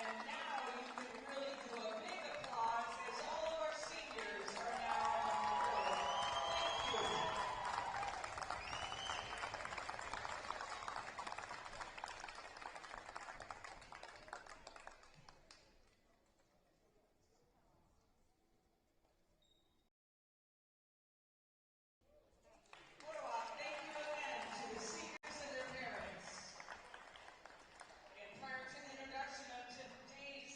And now you can really do a big applause as all of our seniors are now on the floor. Thank you. Thank you again to the seniors and their parents. And prior to the introduction of today's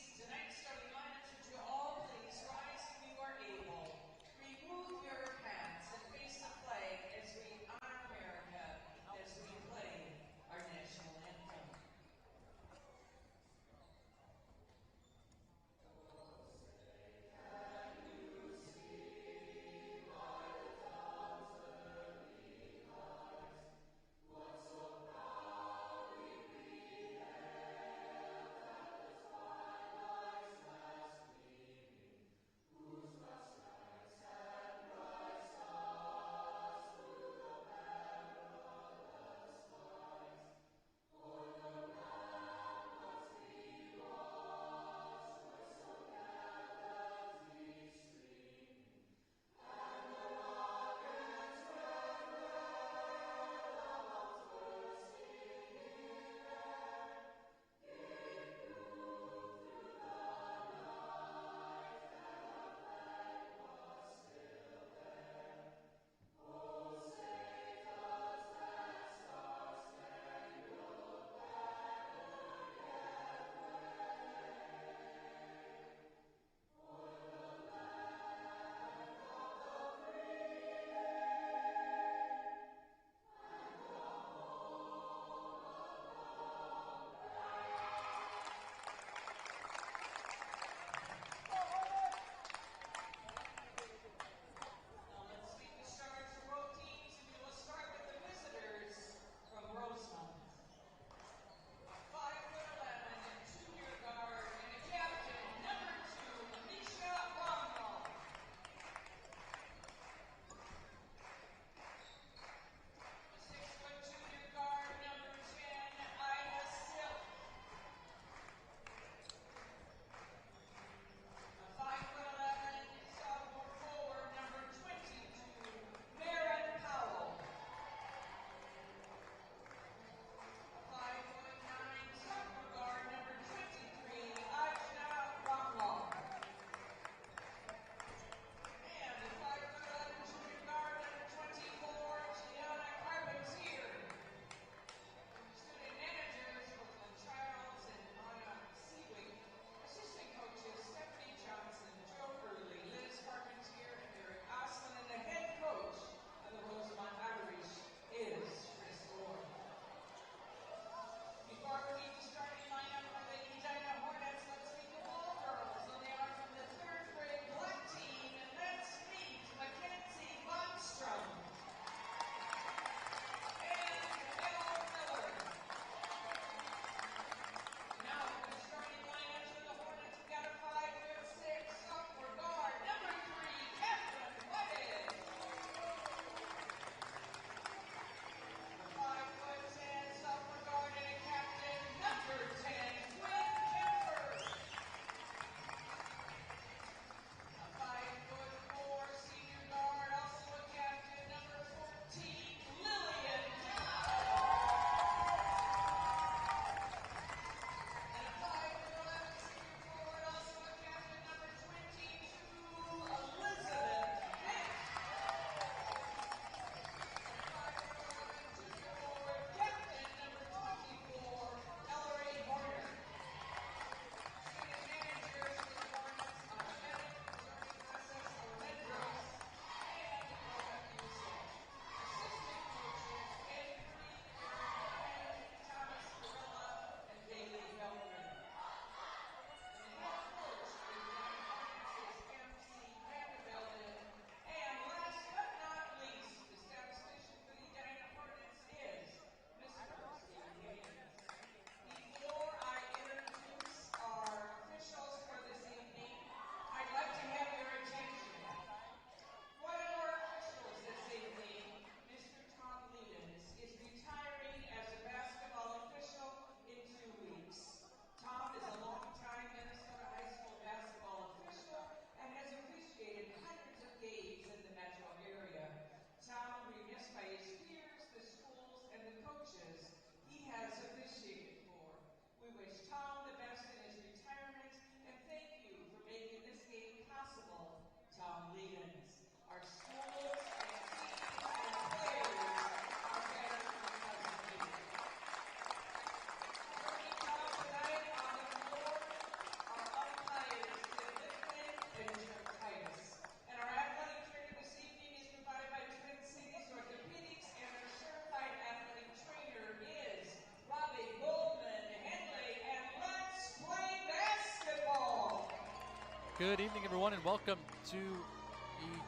Good evening, everyone, and welcome to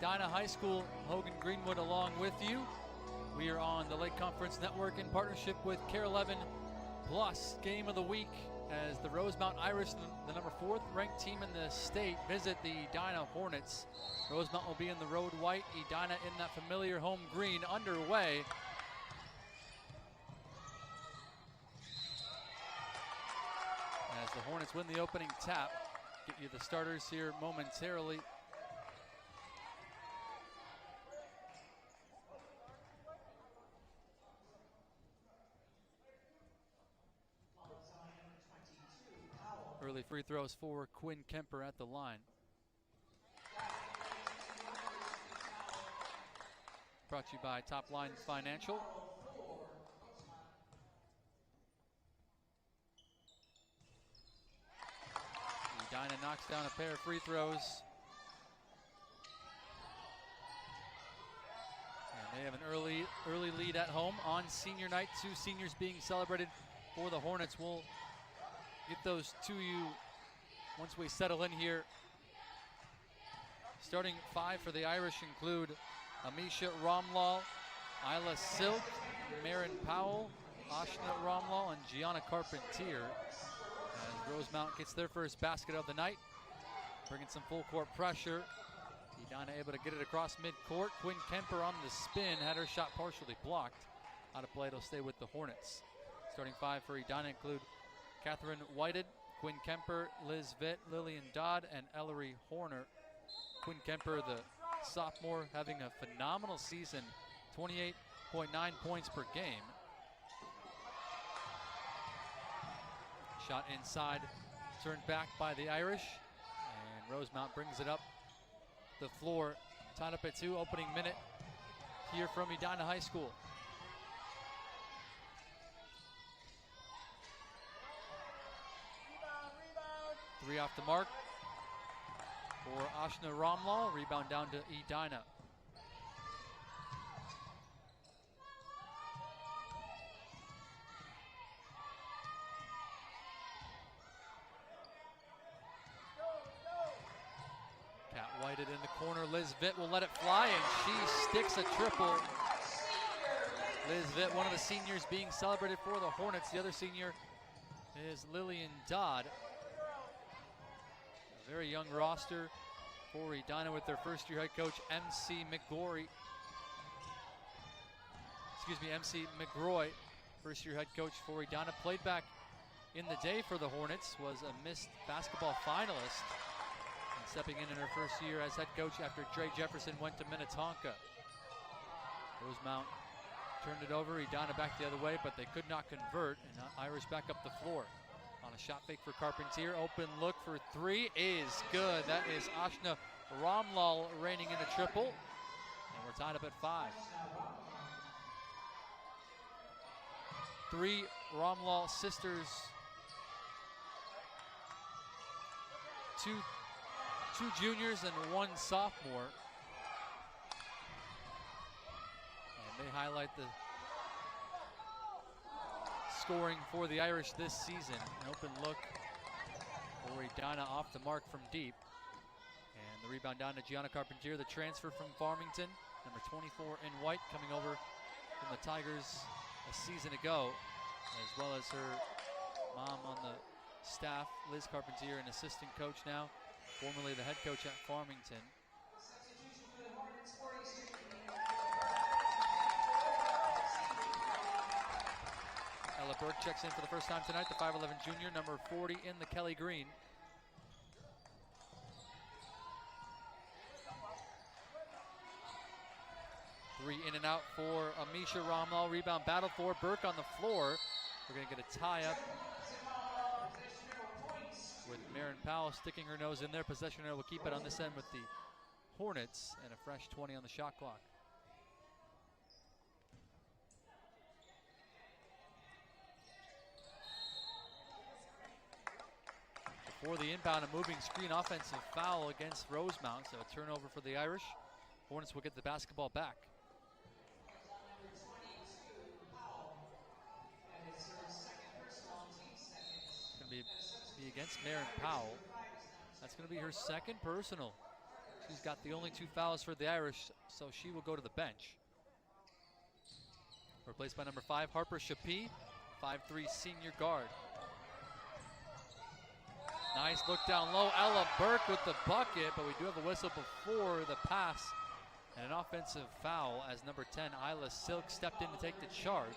Edina High School. Hogan Greenwood along with you. We are on the Lake Conference Network in partnership with Care 11 Plus. Game of the week as the Rosemount Irish, the number 4th ranked team in the state, visit the Edina Hornets. Rosemount will be in the road white, Edina in that familiar home green. Underway. As the Hornets win the opening tap. Get you the starters here momentarily. Early free throws for Quinn Kemper at the line. Brought to you by Top Line Financial. Edina knocks down a pair of free throws. And they have an early lead at home on senior night. 2 seniors being celebrated for the Hornets. We'll get those to you once we settle in here. Starting 5 for the Irish include Amisha Romlaw, Isla Silk, Marin Powell, Ashna Romlaw, and Gianna Carpentier. As Rosemount gets their first basket of the night, bringing some full court pressure. Edina able to get it across midcourt. Quinn Kemper on the spin, had her shot partially blocked. Out of play, it'll stay with the Hornets. Starting 5 for Edina include Catherine Whited, Quinn Kemper, Liz Vitt, Lillian Dodd, and Ellery Horner. Quinn Kemper, the sophomore, having a phenomenal season, 28.9 points per game. Shot inside, turned back by the Irish, and Rosemount brings it up the floor. Tied up at 2, opening minute here from Edina High School. Three off the mark for Ashna Romlaw. Rebound down to Edina. Cat Whited in the corner. Liz Vitt will let it fly, and she sticks a triple. Liz Vitt, one of the seniors being celebrated for the Hornets. The other senior is Lillian Dodd. A very young roster for Edina with their first-year head coach, MC McGroy, first-year head coach for Edina. Played back in the day for the Hornets, was a missed basketball finalist, and stepping in her first year as head coach after Dre Jefferson went to Minnetonka. Rosemount turned it over, Edina back the other way, but they could not convert, and Irish back up the floor. On a shot fake for Carpentier, open look for 3 is good. That is Ashna Romlaw reining in a triple, and we're tied up at 5. 3 Romlaw sisters, two juniors and 1 sophomore, and they highlight the scoring for the Irish this season. An open look for Edina off the mark from deep. And the rebound down to Gianna Carpentier, the transfer from Farmington, number 24 in white, coming over from the Tigers a season ago, as well as her mom on the staff, Liz Carpentier, an assistant coach now, formerly the head coach at Farmington. Ella Burke checks in for the first time tonight, the 5'11 junior, number 40 in the Kelly green. Three in and out for Amisha Romlaw. Rebound battle for Burke on the floor. We're going to get a tie-up with Marin Powell sticking her nose in there. Possession will keep it on this end with the Hornets, and a fresh 20 on the shot clock. For the inbound, a moving screen offensive foul against Rosemount, so a turnover for the Irish. Hornets will get the basketball back. It's going to be against Marin Powell. That's going to be her second personal. She's got the only 2 fouls for the Irish, so she will go to the bench. Replaced by number 5, Harper Shapi, 5'3" senior guard. Nice look down low. Ella Burke with the bucket, but we do have a whistle before the pass and an offensive foul as number 10, Isla Silk, stepped in to take the charge.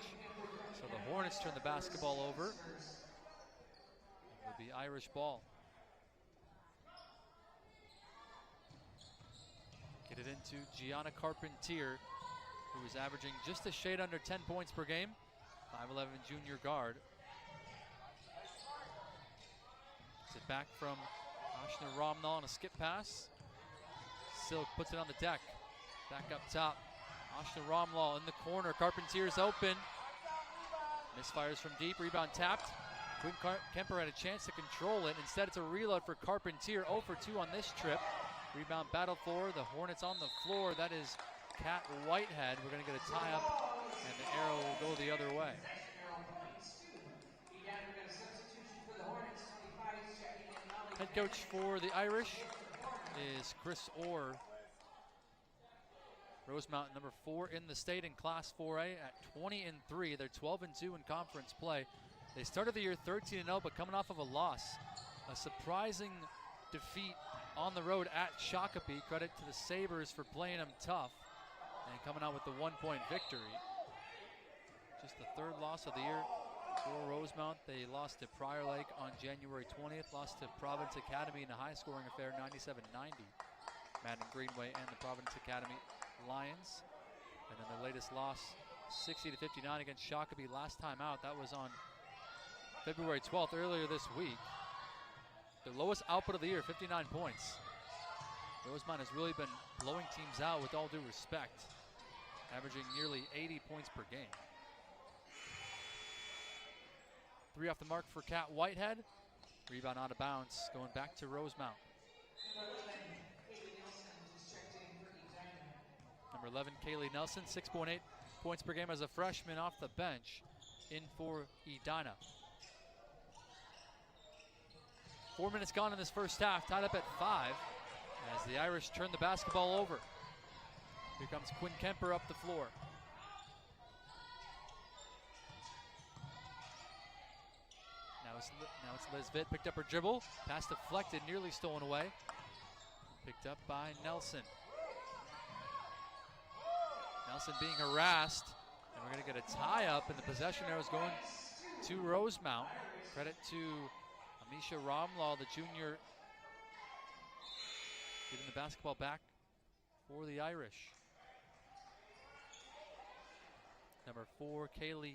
So the Hornets turn the basketball over. It'll be Irish ball. Get it into Gianna Carpentier, who is averaging just a shade under 10 points per game. 5'11" junior guard. Gets it back from Ashna Romnall on a skip pass. Silk puts it on the deck. Back up top. Ashna Romnall in the corner. Carpentier's open. Misfires from deep. Rebound tapped. Quinn Kemper had a chance to control it. Instead, it's a reload for Carpentier. 0 for 2 on this trip. Rebound battle for the Hornets on the floor. That is Kat Whitehead. We're going to get a tie-up, and the arrow will go the other way. Head coach for the Irish is Chris Orr. Rosemount, number 4 in the state in Class 4A at 20-3. They're 12-2 in conference play. They started the year 13-0, but coming off of a loss. A surprising defeat on the road at Shakopee. Credit to the Sabres for playing them tough and coming out with the 1-point victory. Just the 3rd loss of the year for Rosemount. They lost to Prior Lake on January 20th, lost to Providence Academy in a high-scoring affair, 97-90. Madden Greenway and the Providence Academy Lions. And then their latest loss, 60-59 against Shakopee last time out. That was on February 12th, earlier this week. Their lowest output of the year, 59 points. Rosemount has really been blowing teams out with all due respect, averaging nearly 80 points per game. 3 off the mark for Kat Whitehead. Rebound out of bounds, going back to Rosemount. Number 11, Kaylee Nelson, 6.8 points per game as a freshman off the bench, in for Edina. 4 minutes gone in this first half, tied up at 5 as the Irish turn the basketball over. Here comes Quinn Kemper up the floor. Now it's Liz Vitt, picked up her dribble, pass deflected, nearly stolen away. Picked up by Nelson. Nelson being harassed, and we're going to get a tie-up, and the possession arrow is going to Rosemount. Credit to Amisha Romlaw, the junior, getting the basketball back for the Irish. Number 4, Kaylee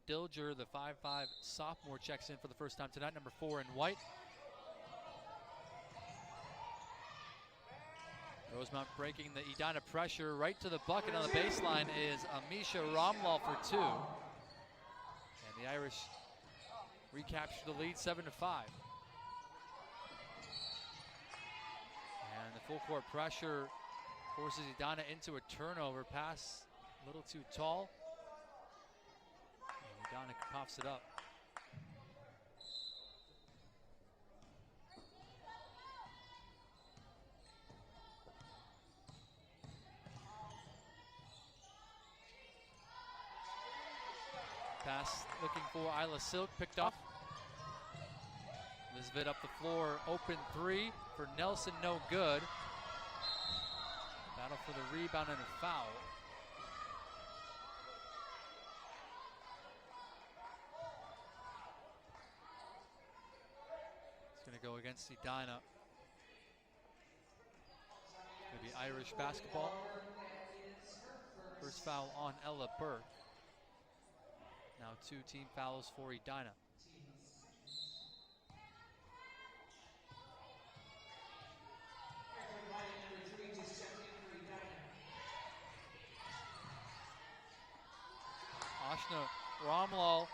Dilger, the 5'5" sophomore, checks in for the first time tonight. Number 4 in white. Rosemount breaking the Edina pressure. Right to the bucket on the baseline is Amisha Romlaw for 2. And the Irish recapture the lead 7-5. And the full court pressure forces Edina into a turnover. Pass a little too tall. And Edina coughs it up. Pass looking for Isla Silk, picked off. Lisbeth up the floor, open 3 for Nelson, no good. Battle for the rebound and a foul. It's going to go against Edina. It's going to be Irish basketball. First foul on Ella Burke. Now 2 team fouls for Edina. Ashna Romlaw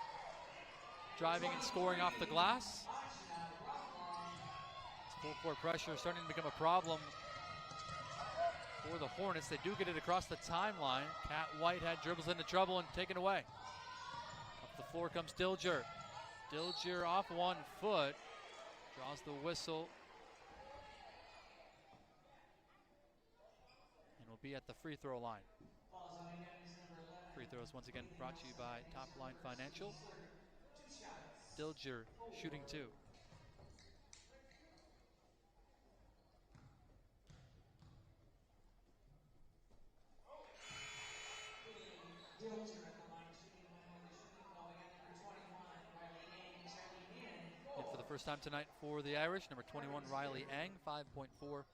driving and scoring off the glass. It's full court pressure starting to become a problem for the Hornets. They do get it across the timeline. Kat Whitehead dribbles into trouble and taken away. Up the floor comes Dilger. Dilger off 1 foot. Draws the whistle. be at the free throw line. Falls on again is number 11. Free throws once again brought to you by Top Line Financial. Two shots. Dilger shooting 2. Dilger at the line shooting one with a shooting foul again, number 21, Riley Ang checking in. And for the first time tonight for the Irish, number 21, Riley Ang, 5.4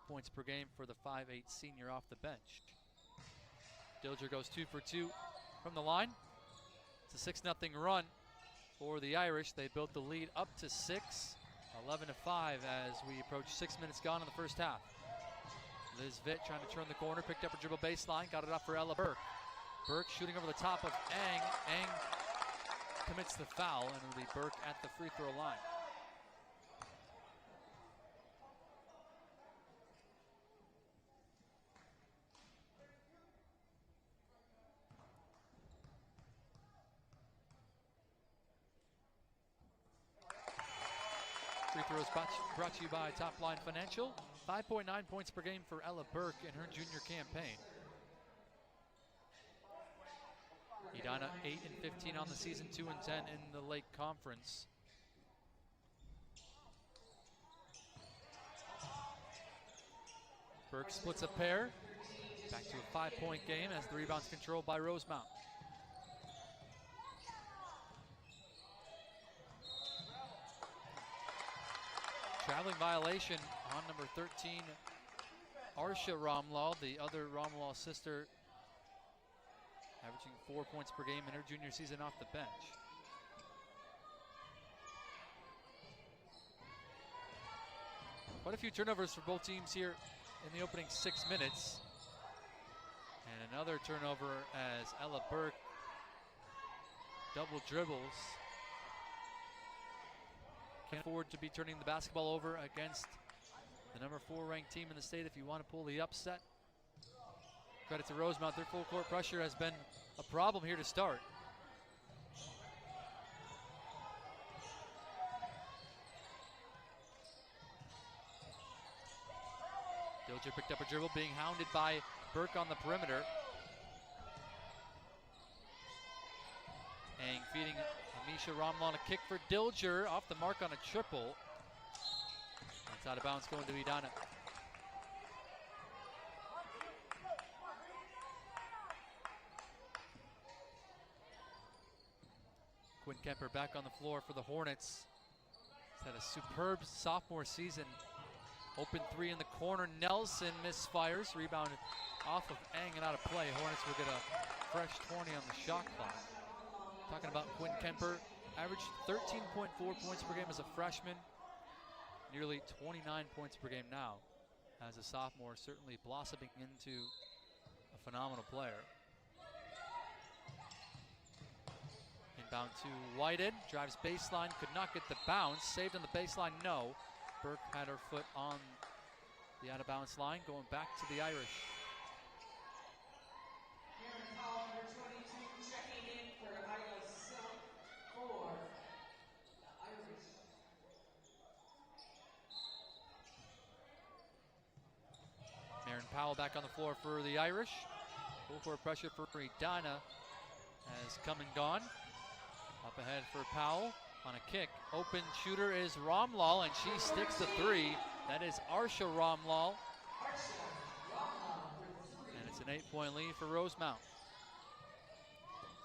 points per game for the 5'8 senior off the bench. Dilger goes 2 for 2 from the line. It's a 6-0 run for the Irish. They built the lead up to 6, 11-5 as we approach 6 minutes gone in the first half. Liz Vitt trying to turn the corner, picked up a dribble baseline, got it up for Ella Burke. Burke shooting over the top of Ang. Ang commits the foul, and it'll be Burke at the free throw line. Free throws brought to you by Top Line Financial. 5.9 points per game for Ella Burke in her junior campaign. Edina 8-15 on the season, 2-10 in the Lake Conference. Burke splits a pair. Back to a 5-point game as the rebound's controlled by Rosemount. Traveling violation on number 13, Arsha Romlaw, the other Romlaw sister, averaging 4 points per game in her junior season off the bench. Quite a few turnovers for both teams here in the opening 6 minutes. And another turnover as Ella Burke double dribbles. Can't afford to be turning the basketball over against the number 4 ranked team in the state if you want to pull the upset. Credit to Rosemount, their full court pressure has been a problem here to start. Dilger picked up a dribble, being hounded by Burke on the perimeter. Ang feeding Amisha Romlaw on a kick for Dilger, off the mark on a triple. That's out of bounds, going to Edina. Quinn Kemper back on the floor for the Hornets. He's had a superb sophomore season. Open 3 in the corner, Nelson misfires, rebounded off of Ang and out of play. Hornets will get a fresh 20 on the shot clock. Talking about Quinn Kemper, averaged 13.4 points per game as a freshman, nearly 29 points per game now as a sophomore, certainly blossoming into a phenomenal player. Inbound to Whited, drives baseline, could not get the bounce, saved on the baseline, no. Burke had her foot on the out of bounds line, going back to the Irish. Marin Powell back on the floor for the Irish. Full court pressure for Edina has come and gone. Up ahead for Powell on a kick. Open shooter is Romlaw, and she sticks the 3. That is Arsha Romlaw. And it's an 8-point lead for Rosemount.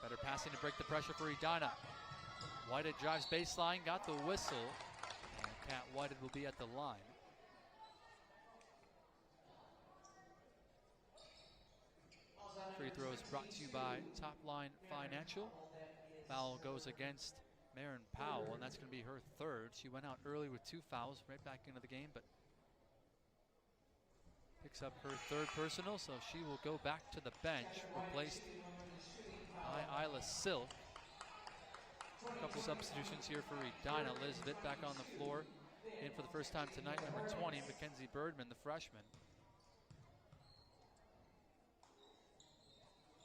Better passing to break the pressure for Edina. Whited drives baseline, got the whistle. And Kat Whited will be at the line. Free throws brought to you by Top Line Financial. Foul goes against Marin Powell, and that's going to be her 3rd. She went out early with 2 fouls right back into the game, but picks up her 3rd personal, so she will go back to the bench, replaced by Isla Silk. A couple substitutions here for Edina. Liz Vitt back on the floor. In for the first time tonight, number 20, Mackenzie Birdman, the freshman.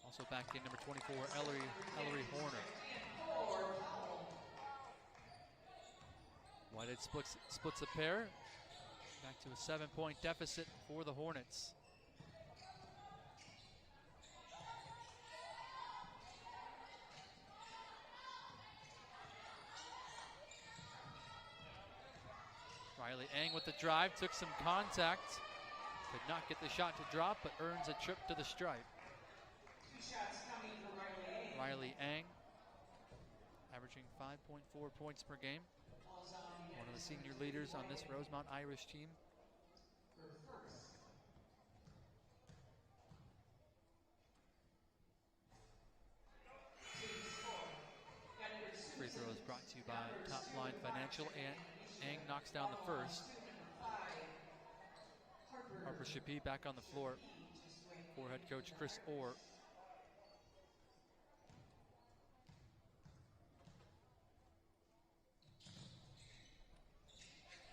Also back in, number 24, Ellery Horner. Whited splits a pair. Back to a 7-point deficit for the Hornets. Riley Ang with the drive, took some contact. Could not get the shot to drop, but earns a trip to the stripe. 2 shots coming for Riley Ang. Riley Ang, averaging 5.4 points per game. One of the senior leaders on this Rosemount Irish team. Free throws brought to you by Top Line Financial. And Ang knocks down the first. Harper Shapi back on the floor for head coach Chris Orr.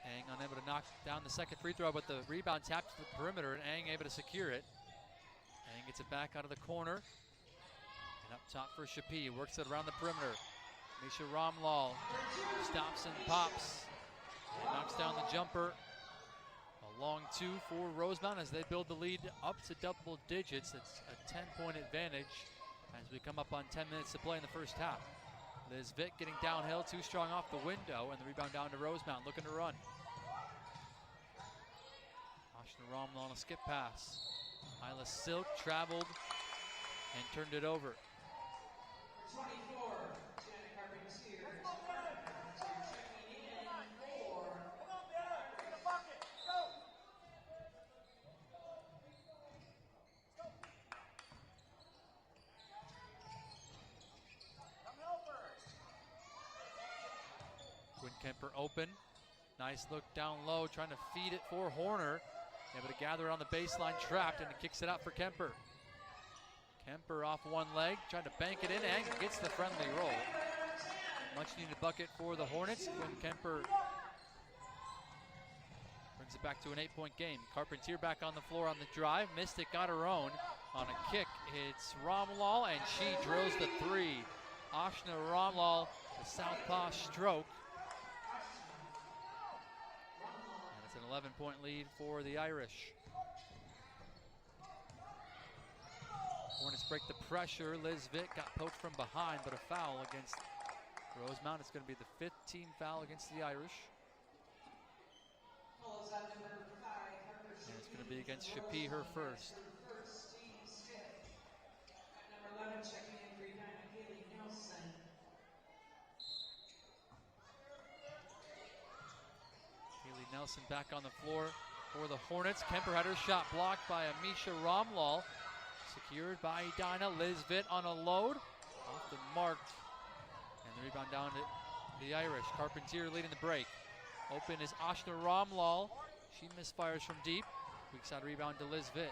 Ang unable to knock down the second free throw, but the rebound tapped to the perimeter, and Ang able to secure it. Ang gets it back out of the corner. And up top for Shapi, works it around the perimeter. Misha Ramlal stops and pops. And knocks down the jumper. A long 2 for Rosemount as they build the lead up to double digits. It's a 10-point advantage as we come up on 10 minutes to play in the first half. Liz Vitt getting downhill, too strong off the window, and the rebound down to Rosemount, looking to run. Ashna Ramlal on a skip pass. Isla Silk traveled and turned it over. 24, Gianna Carpentier. Checking in for Quinn Kemper open. Nice look down low, trying to feed it for Horner. Able to gather it on the baseline, trapped, and it kicks it out for Kemper. Kemper off one leg, trying to bank it in, and gets the friendly roll. Much needed bucket for the Hornets. Quinn Kemper brings it back to an 8-point game. Carpentier back on the floor on the drive. Missed it, got her own. On a kick, it's Ramlal, and she drills the 3. Ashna Ramlal, the southpaw stroke. And it's an 11-point lead for the Irish. Hornets break the pressure. Liz Vitt got poked from behind, but a foul against Rosemount. It's going to be the 5th team foul against the Irish. And it's going to be against Shapi, her first. Number 11 checking in for Edina, Haley Nelson. Haley Nelson back on the floor for the Hornets. Kemper had her shot blocked by Amisha Ramlal. Secured by Edina. Liz Vitt on a load. Off the mark. And the rebound down to the Irish. Carpentier leading the break. Open is Ashna Ramlal. She misfires from deep. Weak side rebound to Liz Vitt.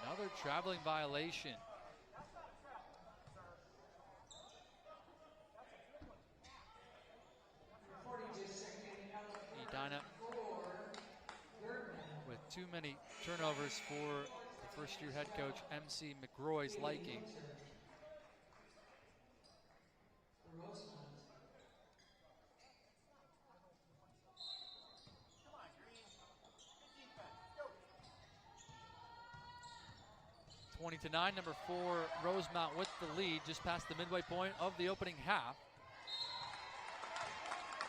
Another traveling violation. Edina with too many turnovers for the first-year head coach MC McRoy's liking. Rosemount. 20-9, number 4 Rosemount with the lead just past the midway point of the opening half.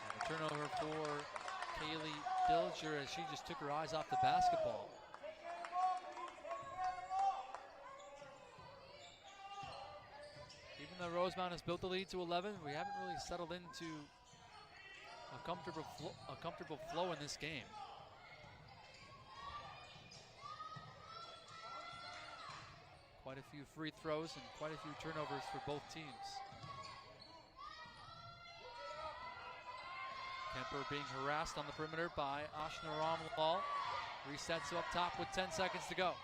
And a turnover for Kaylee Dilger as she just took her eyes off the basketball. Even though Rosemount has built the lead to 11, we haven't really settled into a comfortable flow in this game. Quite a few free throws and quite a few turnovers for both teams. Kemper being harassed on the perimeter by Ashna Ramlal. Resets up top with 10 seconds to go.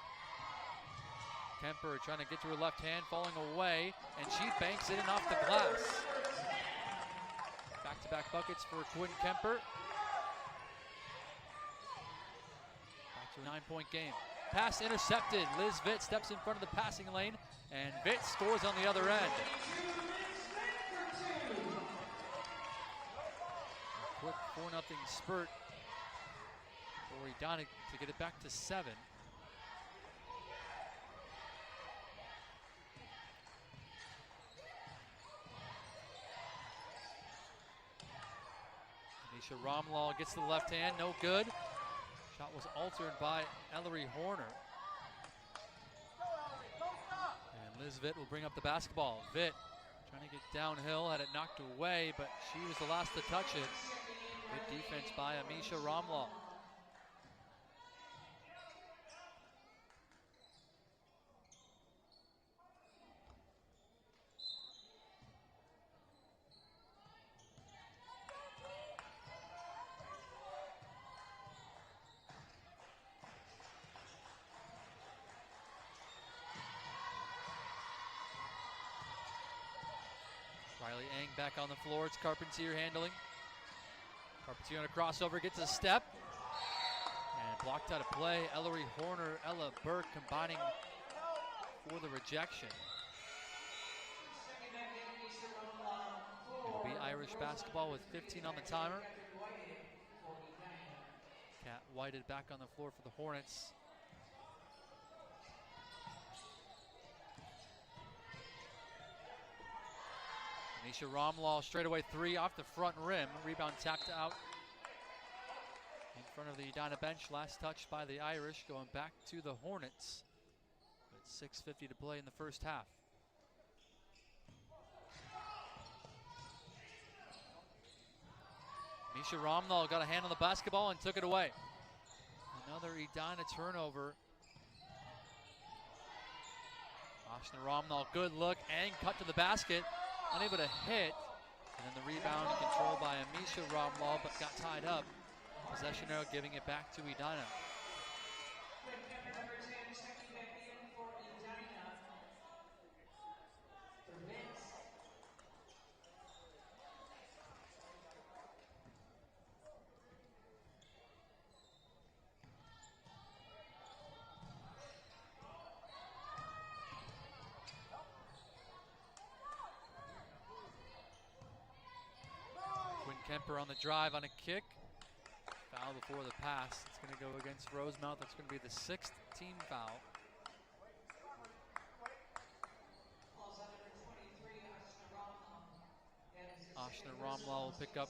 Kemper trying to get to her left hand, falling away, and she banks it in off the glass. Back-to-back buckets for Quinn Kemper. Back to a 9-point game. Pass intercepted. Liz Vitt steps in front of the passing lane, and Vitt scores on the other end. A quick 4-0 spurt for Edina to get it back to 7. Misha Romlaw gets to the left hand, no good. Shot was altered by Ellery Horner. And Liz Vitt will bring up the basketball. Vitt trying to get downhill, had it knocked away, but she was the last to touch it. Good defense by Misha Romlaw. Riley Eng back on the floor. It's Carpentier handling. Carpentier on a crossover, gets a step. And blocked out of play. Ellery Horner, Ella Burke combining for the rejection. It'll be Irish basketball with 15 on the timer. Kat Whited back on the floor for the Hornets. Misha Romlaw straightaway three off the front rim. Rebound tapped out in front of the Edina bench. Last touch by the Irish, going back to the Hornets. With 6:50 to play in the first half. Misha Romlaw got a hand on the basketball and took it away. Another Edina turnover. Ashna Romnaw, good look, and cut to the basket. Unable to hit, and then the rebound controlled by Misha Romlaw, but got tied up. Possession arrow giving it back to Edina. Kemper on the drive on a kick. Foul before the pass. It's going to go against Rosemount. That's going to be the 6th team foul. Ashna Romlaw will pick up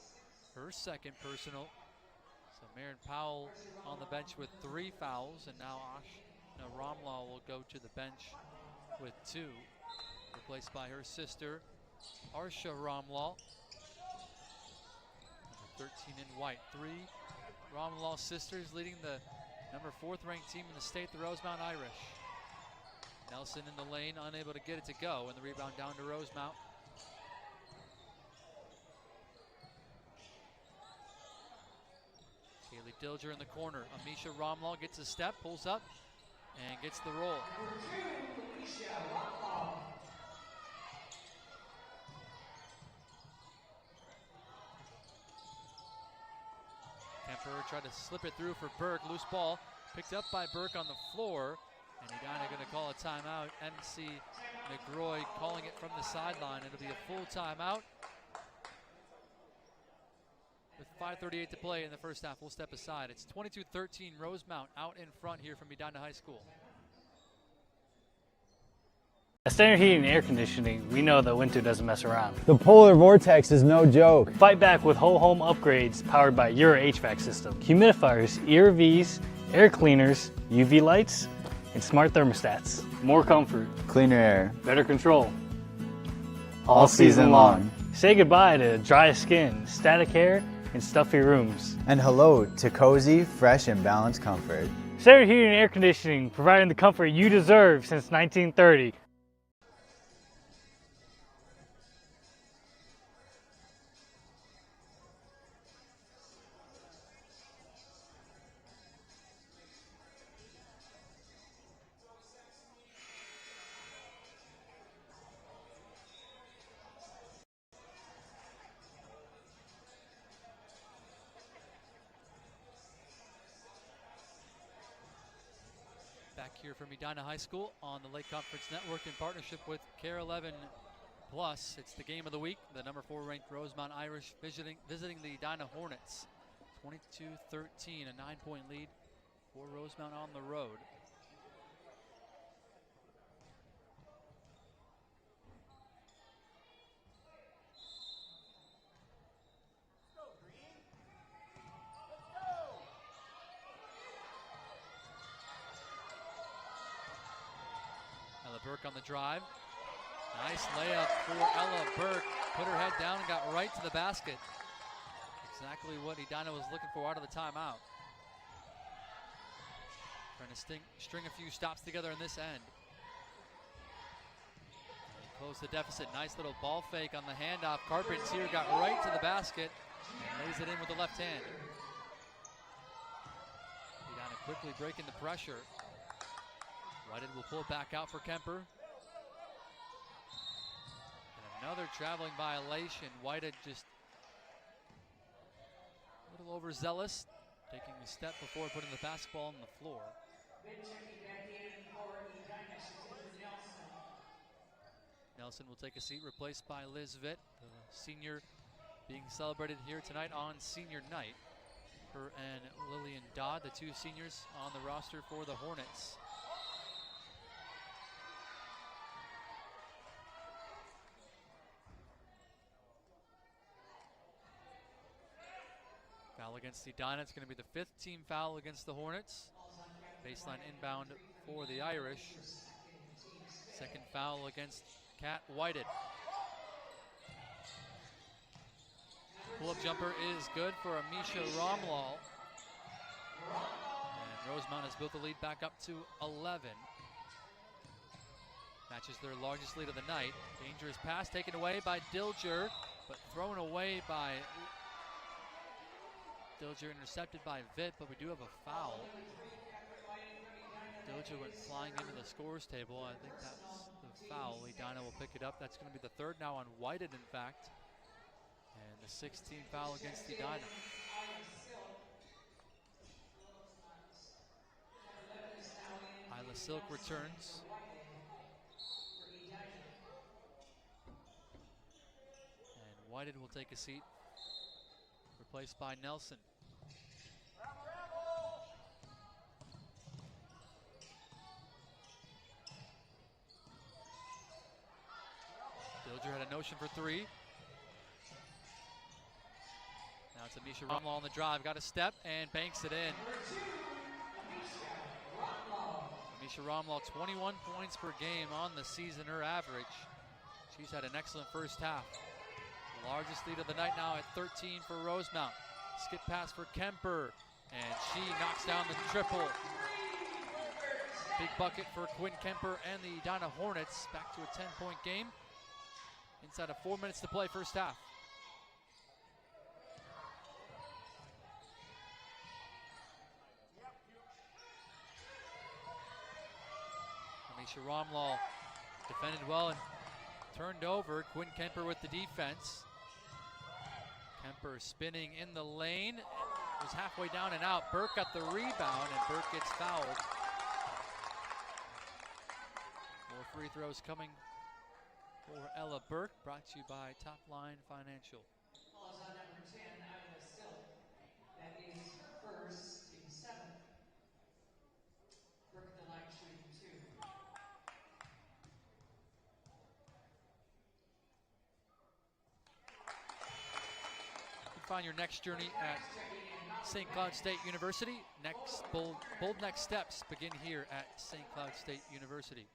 her second personal. So Marin Powell on the bench with 3 fouls, and now Ashna Romlaw will go to the bench with 2, replaced by her sister, Arsha Romlaw. 13 in white. 3 Romlaw sisters leading the number 4th ranked team in the state, the Rosemount Irish. Nelson in the lane, unable to get it to go, and the rebound down to Rosemount. Kaylee Dilger in the corner. Amisha Romlaw gets a step, pulls up, and gets the roll. Kemper tried to slip it through for Burke. Loose ball picked up by Burke on the floor. And Edina going to call a timeout. MC McGroy calling it from the sideline. It'll be a full timeout. With 5:38 to play in the first half, we'll step aside. It's 22-13 Rosemount out in front here from Edina High School. At Standard Heating and Air Conditioning, we know that winter doesn't mess around. The polar vortex is no joke. Fight back with whole home upgrades powered by your HVAC system. Humidifiers, ERVs, air cleaners, UV lights, and smart thermostats. More comfort. Cleaner air. Better control. All season long. Say goodbye to dry skin, static hair, and stuffy rooms. And hello to cozy, fresh, and balanced comfort. Standard Heating and Air Conditioning, providing the comfort you deserve since 1930. Back here from Edina High School on the Lake Conference Network in partnership with Care 11 Plus. It's the game of the week. The number 4 ranked Rosemount Irish visiting the Edina Hornets. 22-13, a 9-point lead for Rosemount on the road. on the drive. Nice layup for Ella Burke. Put her head down and got right to the basket. Exactly what Edina was looking for out of the timeout. Trying to string a few stops together in this end. Close the deficit. Nice little ball fake on the handoff. Carpentier got right to the basket and lays it in with the left hand. Edina quickly breaking the pressure. Whitehead will pull it back out for Kemper. And another traveling violation. Whitehead just a little overzealous, taking a step before putting the basketball on the floor. Nelson will take a seat, replaced by Liz Vitt, the senior being celebrated here tonight on senior night. Her and Lillian Dodd, the two seniors on the roster for the Hornets. Foul against Edina. It's going to be the 5th team foul against the Hornets. Baseline inbound for the Irish. Second foul against Kat Whitehead. Pull-up jumper is good for Amisha Romlal. And Rosemount has built the lead back up to 11. Matches their largest lead of the night. Dangerous pass taken away by Dilger, but thrown away by Dilger, intercepted by Vitt, but we do have a foul. Dilger went flying into the scores table. I think that's the foul. Edina will pick it up. That's going to be the 3rd now on Whitehead, in fact. And the 16th foul against Edina. Isla Silk returns. And Whitehead will take a seat, replaced by Nelson. Dilger had a notion for 3. Now it's Amisha Romlal on the drive. Got a step and banks it in. Amisha Romlal, 21 points per game on the season, her average. She's had an excellent first half. The largest lead of the night now at 13 for Rosemount. Skip pass for Kemper, and she knocks down the triple. Big bucket for Quinn Kemper and the Edina Hornets. Back to a 10-point game. Inside of 4 minutes to play, first half. Amisha Romlal defended well and turned over. Quinn Kemper with the defense. Kemper spinning in the lane. Was halfway down and out. Burke got the rebound, and Burke gets fouled. More free throws coming for Ella Burke, brought to you by Top Line Financial. Calls on number 10, Isla Silk. That is first, team 7th. Burke the line shooting 2. You can find your next journey at St. Cloud State University. Next bold next steps begin here at St. Cloud State University.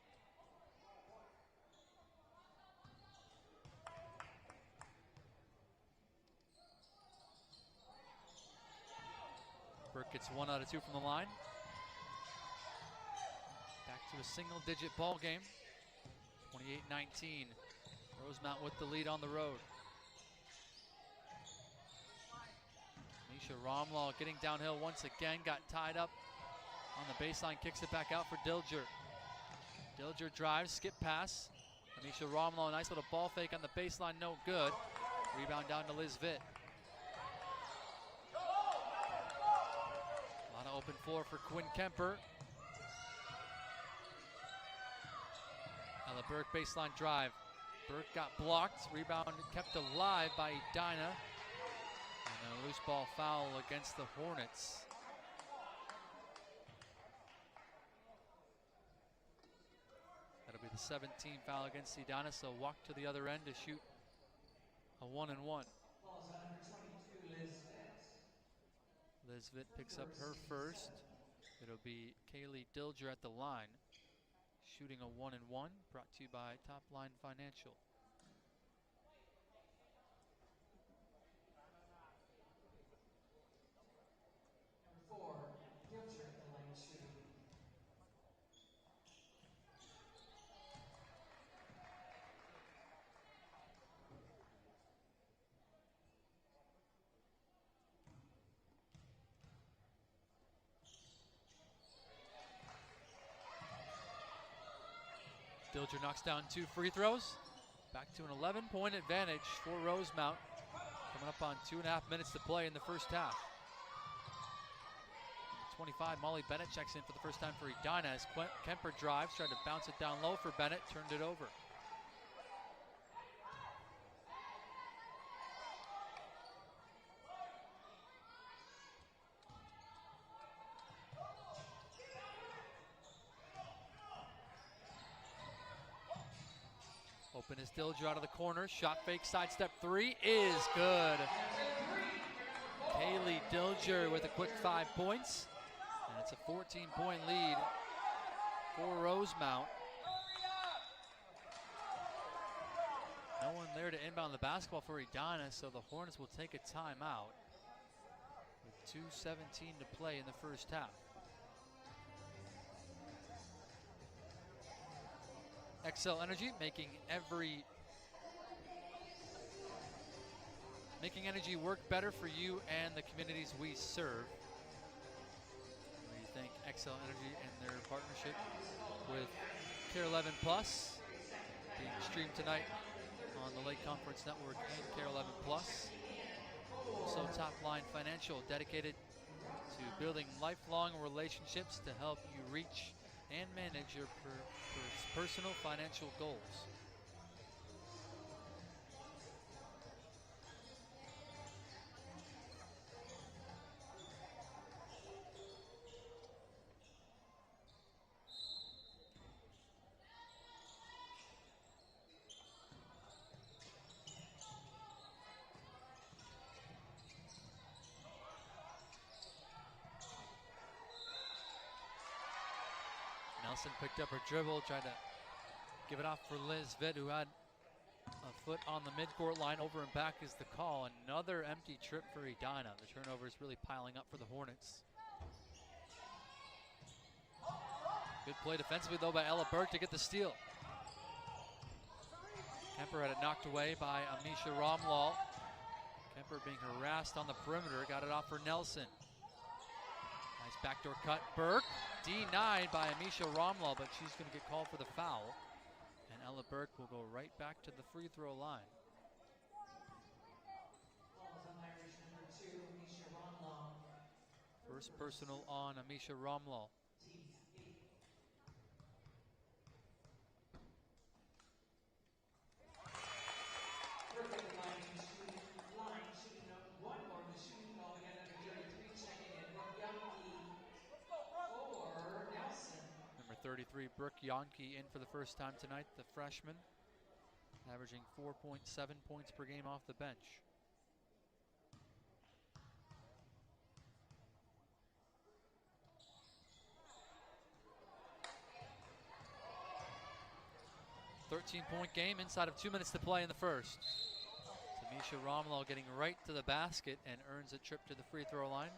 Burke gets 1 out of 2 from the line. Back to a single-digit ball game. 28-19. Rosemount with the lead on the road. Amisha Romlal getting downhill once again. Got tied up on the baseline. Kicks it back out for Dilger. Dilger drives, skip pass. Amisha Romlal, a nice little ball fake on the baseline. No good. Rebound down to Liz Vitt. Open floor for Quinn Kemper. Ella Burke baseline drive. Burke got blocked. Rebound kept alive by Edina. And a loose ball foul against the Hornets. That'll be the 17th foul against Edina, so walk to the other end to shoot a 1-and-1. Liz Vitt picks up her first. It'll be Kaylee Dilger at the line. shooting a 1-1, brought to you by Top Line Financial. Number 4, Dilcher at the line shooting. Dilger knocks down 2 free throws. Back to an 11-point advantage for Rosemount. Coming up on 2.5 minutes to play in the first half. 25, Molly Bennett checks in for the first time for Edina as Kemper drives, tried to bounce it down low for Bennett, turned it over. Open is Dilger out of the corner. Shot fake, sidestep 3 is good. Kaylee Dilger with a quick 5 points. And it's a 14-point lead for Rosemount. No one there to inbound the basketball for Edina, so the Hornets will take a timeout with 2:17 to play in the first half. XL Energy making energy work better for you and the communities we serve. We thank XL Energy and their partnership with Care 11 Plus, being streamed tonight on the Lake Conference Network and Care 11 Plus. Also Top Line Financial, dedicated to building lifelong relationships to help you reach and manage your personal financial goals. Nelson picked up her dribble, tried to give it off for Liz Vitt, who had a foot on the midcourt line. Over and back is the call. Another empty trip for Edina. The turnover is really piling up for the Hornets. Good play defensively, though, by Ella Burke to get the steal. Kemper had it knocked away by Amisha Romlaw. Kemper being harassed on the perimeter, got it off for Nelson. Nice backdoor cut. Burke denied by Amisha Romlaw, but she's going to get called for the foul. And Ella Burke will go right back to the free throw line. First personal on Amisha Romlaw. Number 33, Brooke Yonke, in for the first time tonight, the freshman, averaging 4.7 points per game off the bench. .13-point game inside of 2 minutes to play in the first. Tamisha Romlaw getting right to the basket and earns a trip to the free throw line.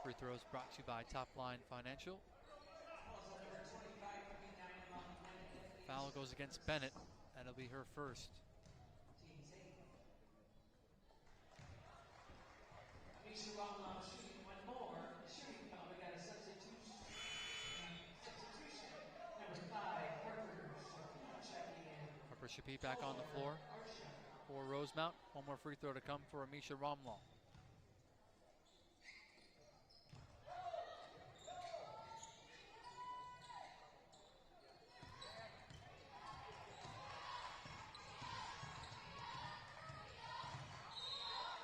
Free throws brought to you by Top Line Financial. Foul goes against Bennett. That'll be her first. Amisha Romlaw shooting one more. Shooting foul. We got a substitution. Number 5, Harper checking in. Harper Shapi back on the floor for Rosemount. One more free throw to come for Amisha Romlaw.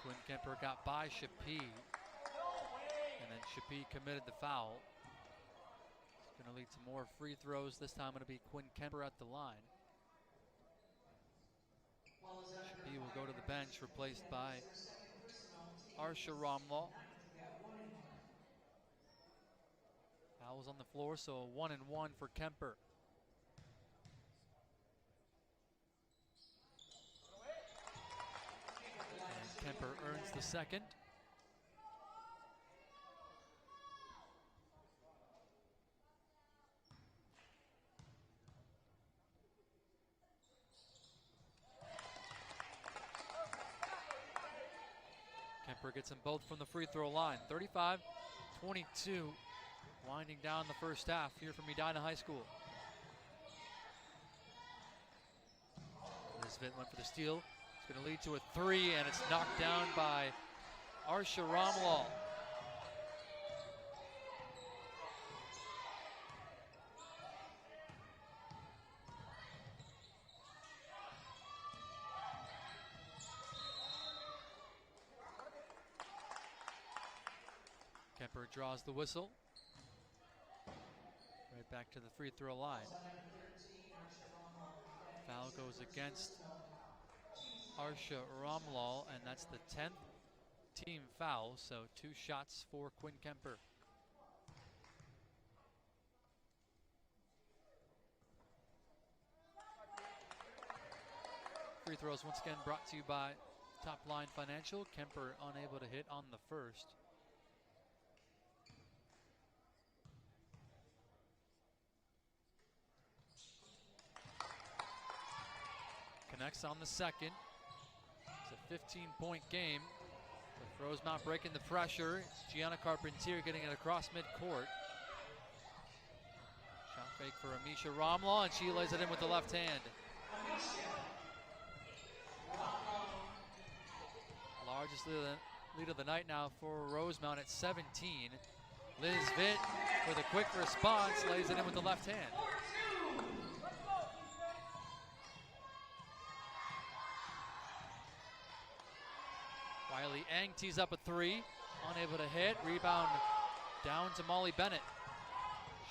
Quinn Kemper got by Shapi, and then Shapi committed the foul. It's going to lead to more free throws. This time going to be Quinn Kemper at the line. Shapi will go to the bench, replaced by Arsha Romlaw. Foul Fouls on the floor, so a 1-and-1 for Kemper. And Kemper earns the second. Kemper gets them both from the free throw line. 35-22, winding down the first half here from Edina High School. Lisvit went for the steal. It's going to lead to a three, and it's knocked down by Arsha Ramlal. Kemper draws the whistle. Right back to the free throw line. Foul goes against Arsha Ramlal, and that's the 10th team foul, so 2 shots for Quinn Kemper. Free throws once again brought to you by Top Line Financial. Kemper unable to hit on the first. Connects on the second. It's a 15-point game, with Rosemount breaking the pressure. It's Gianna Carpentier getting it across midcourt. Shot fake for Amisha Ramlal, and she lays it in with the left hand. Largest lead of the night now for Rosemount at 17. Liz Vitt with a quick response, lays it in with the left hand. Wiley Eng tees up a three, unable to hit. Rebound down to Molly Bennett.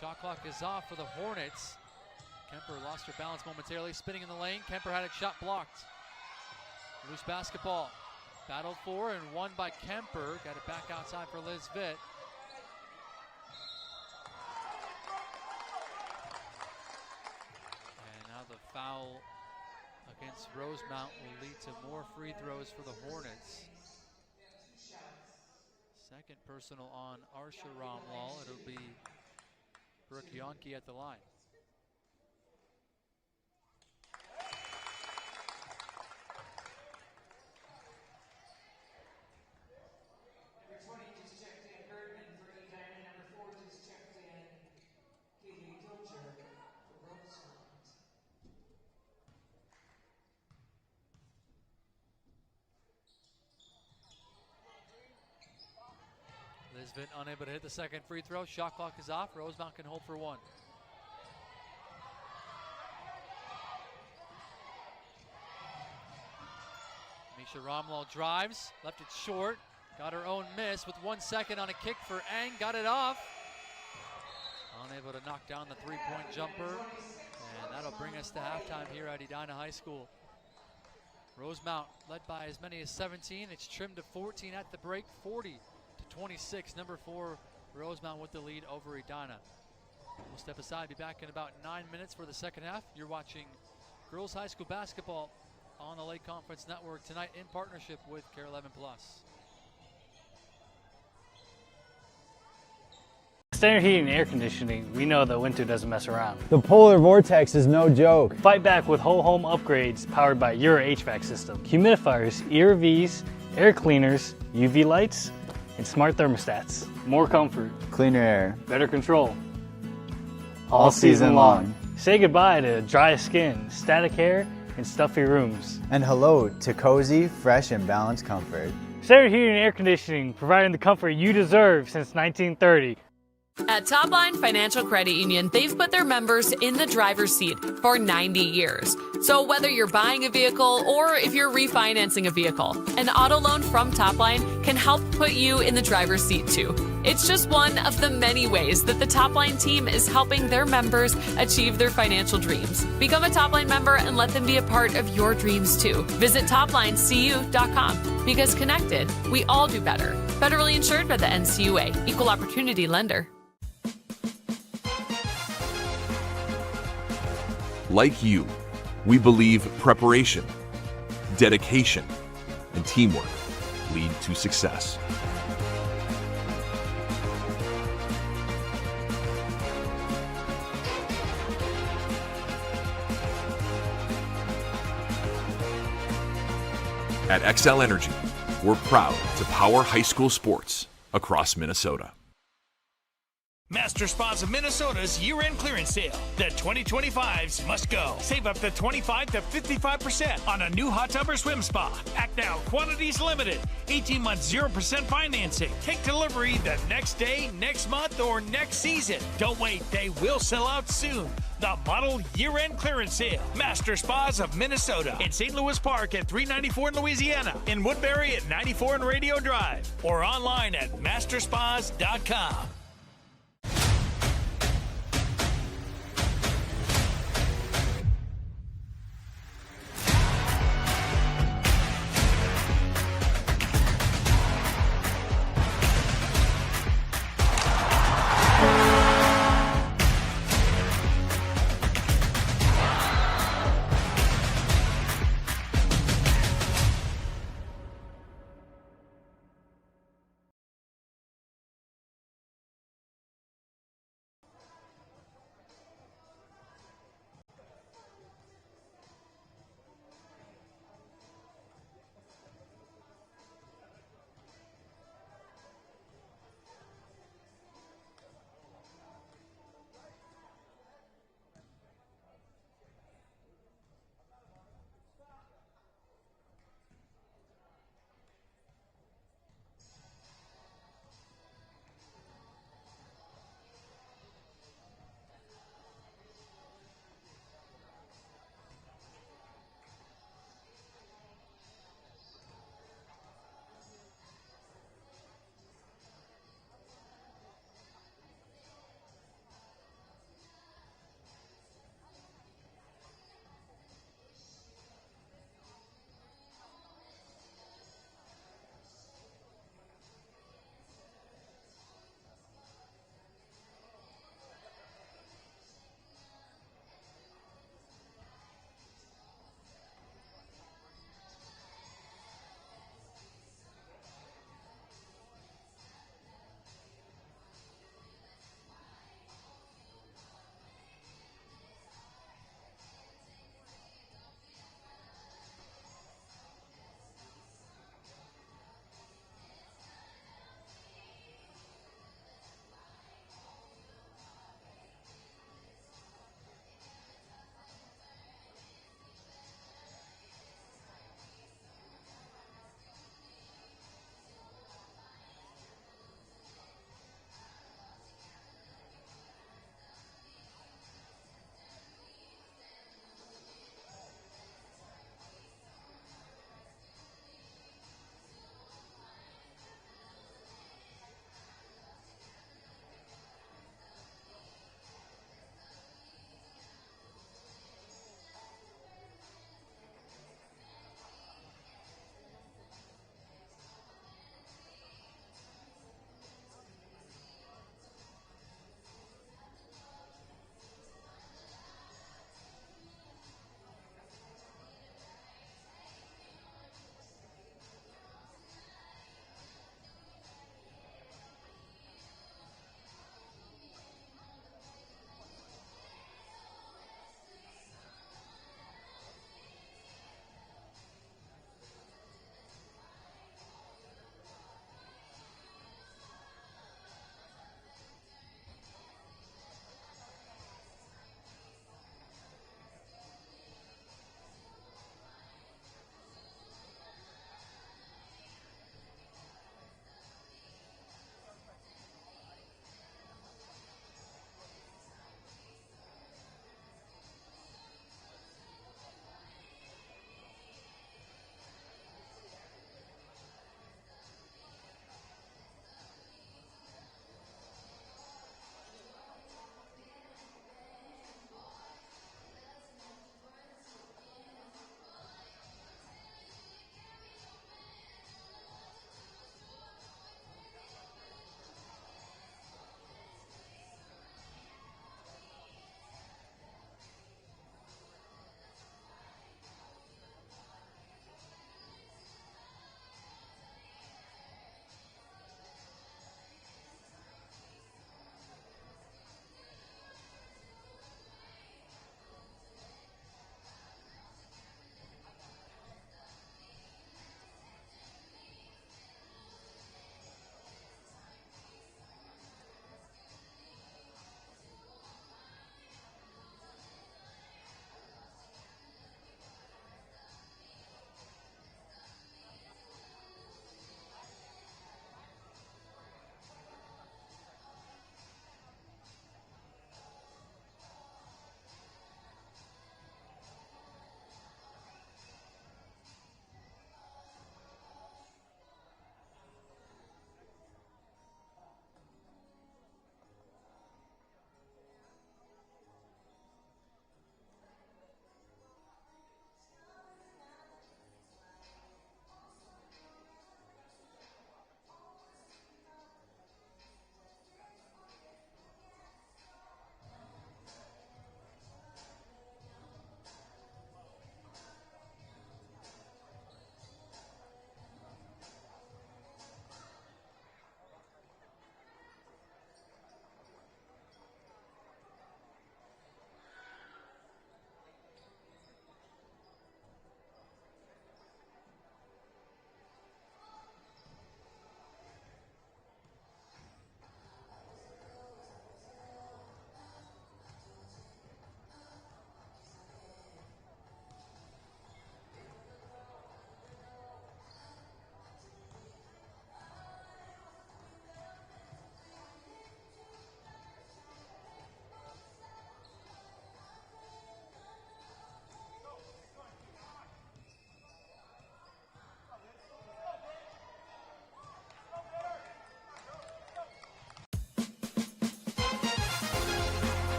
Shot clock is off for the Hornets. Kemper lost her balance momentarily, spinning in the lane. Kemper had a shot blocked. Loose basketball. Battled for and won by Kemper. Got it back outside for Liz Vitt. And now the foul against Rosemount will lead to more free throws for the Hornets. Second personal on Arsha Ramlal. It'll be Brooke Yonke at the line. Number 20 just checked in Bergman for Edina. Number 4 just checked in Katie Pilcher for Rosemount. Lisbon unable to hit the second free throw. Shot clock is off. Rosemount can hold for one. Misha Ramlal drives, left it short. Got her own miss with 1 second on a kick for Eng. Got it off. Unable to knock down the three-point jumper. And that'll bring us to halftime here at Edina High School. Rosemount led by as many as 17. It's trimmed to 14 at the break, 40-26. Number 4, Rosemount with the lead over Edina. We'll step aside, be back in about 9 minutes for the second half. You're watching girls high school basketball on the Lake Conference Network tonight in partnership with Care 11 Plus. Standard heating and air conditioning, we know that winter doesn't mess around. The polar vortex is no joke. Fight back with whole home upgrades powered by your HVAC system. Humidifiers, ERVs, air cleaners, UV lights, and smart thermostats. More comfort, Cleaner air. better control. All season long. Say goodbye to dry skin, static hair, and stuffy rooms. And hello to cozy, fresh, and balanced comfort. Standard heating and air conditioning, providing the comfort you deserve since 1930. At Top Line Financial Credit Union, they've put their members in the driver's seat for 90 years. So whether you're buying a vehicle or if you're refinancing a vehicle, an auto loan from Top Line can help put you in the driver's seat too. It's just one of the many ways that the Top Line team is helping their members achieve their financial dreams. Become a Top Line member and let them be a part of your dreams too. Visit toplinecu.com because connected, we all do better. Federally insured by the NCUA, Equal Opportunity Lender. Like you, we believe preparation, dedication, and teamwork lead to success. At XL Energy, we're proud to power high school sports across Minnesota. Master Spas of Minnesota's year-end clearance sale. The 2025s must go. Save up to 25 to 55% on a new hot tub or swim spa. Act now, quantities limited. 18 months, 0% financing. Take delivery the next day, next month, or next season. Don't wait, they will sell out soon. The model year-end clearance sale. Master Spas of Minnesota. In St. Louis Park at 394 in Louisiana. In Woodbury at 94 in Radio Drive. Or online at masterspas.com.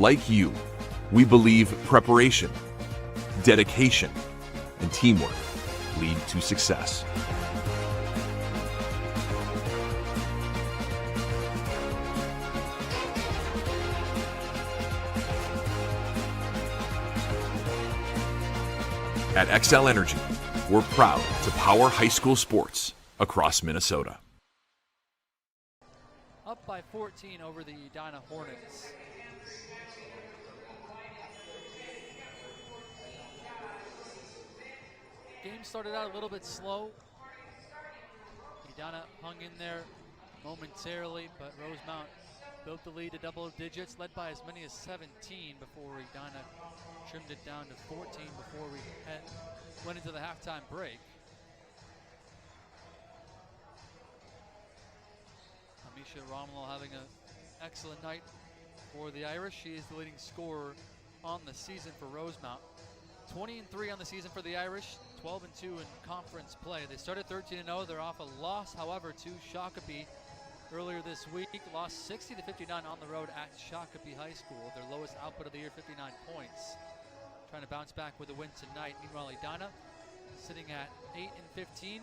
Like you, we believe preparation, dedication, and teamwork lead to success. At XL Energy, we're proud to power high school sports across Minnesota. Up by 14 over the Edina Hornets. Game started out a little bit slow. Edina hung in there momentarily, but Rosemount built the lead to double digits, led by as many as 17 before Edina trimmed it down to 14 before we went into the halftime break. Amisha Rommel having an excellent night for the Irish. She is the leading scorer on the season for Rosemount. 20-3 on the season for the Irish, 12-2 in conference play. They started 13-0. They're off a loss, however, to Shakopee earlier this week. Lost 60-59 on the road at Shakopee High School. Their lowest output of the year, 59 points. Trying to bounce back with a win tonight. Meanwhile, Edina sitting at 8-15,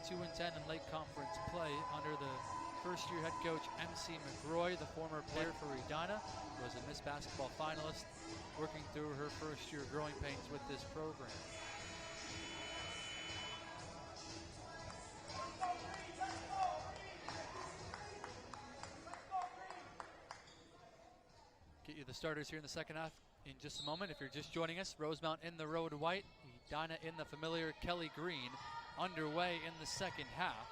2-10 in late conference play under the first-year head coach MC McGroy, the former player for Edina, was a Miss Basketball finalist, working through her first-year growing pains with this program. Get you the starters here in the second half in just a moment. If you're just joining us, Rosemount in the road white, Edina in the familiar Kelly green, underway in the second half.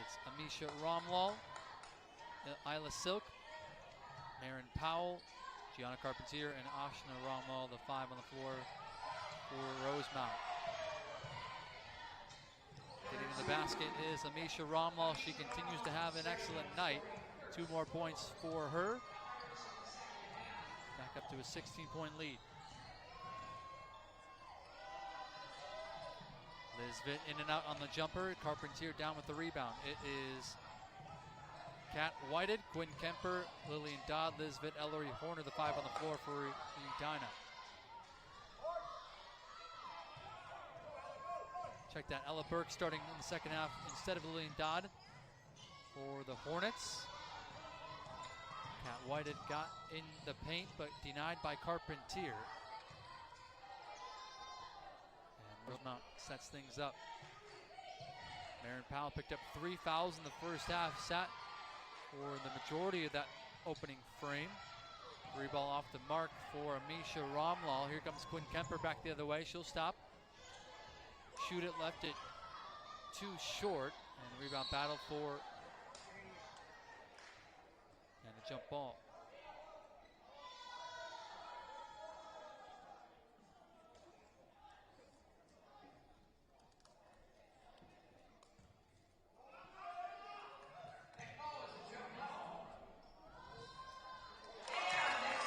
It's Amisha Romlal, Isla Silk, Marin Powell, Gianna Carpentier, and Ashna Romlal, the five on the floor for Rosemount. Getting to the basket is Amisha Romlal. She continues to have an excellent night. 2 more points for her. Back up to a 16-point lead. Liz Vitt in and out on the jumper. Carpentier down with the rebound. It is Kat Whited, Quinn Kemper, Lillian Dodd, Liz Vitt, Ellery Horner, the 5 on the floor for Edina. Check that. Ella Burke starting in the second half instead of Lillian Dodd for the Hornets. Kat Whited got in the paint, but denied by Carpentier. Rosemount sets things up. Marin Powell picked up 3 fouls in the first half, sat for the majority of that opening frame. 3 ball off the mark for Amisha Romlal. Here comes Quinn Kemper back the other way. She'll stop, shoot it, left it too short, and the rebound battle for and a jump ball.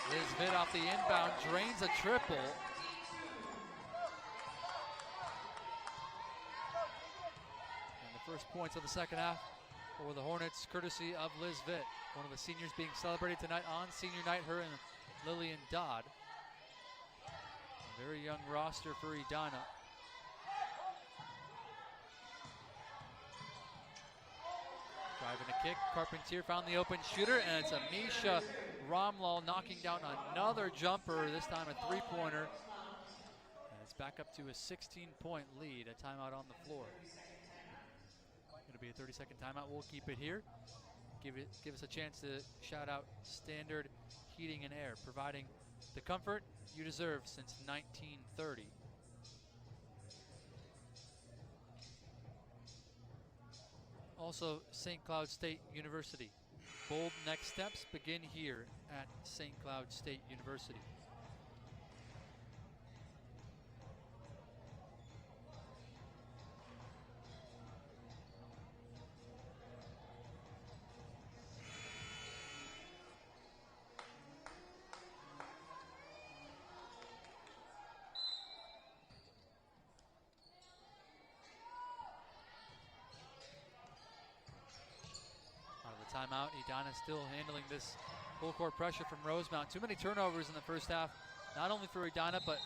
Liz Vitt off the inbound, drains a triple. And the first points of the second half for the Hornets, courtesy of Liz Vitt. One of the seniors being celebrated tonight on senior night, her and Lillian Dodd. A very young roster for Edina. Driving a kick, Carpentier found the open shooter, and it's Amisha Romlal knocking down another jumper, this time a 3-pointer. And it's back up to a 16-point lead, a timeout on the floor. It'll be a 30-second timeout. We'll keep it here. Give us a chance to shout out Standard Heating and Air, providing the comfort you deserve since 1930. Also, St. Cloud State University. Bold next steps begin here at St. Cloud State University. Timeout. Edina still handling this Full court pressure from Rosemount. Too many turnovers in the first half, not only for Edina, but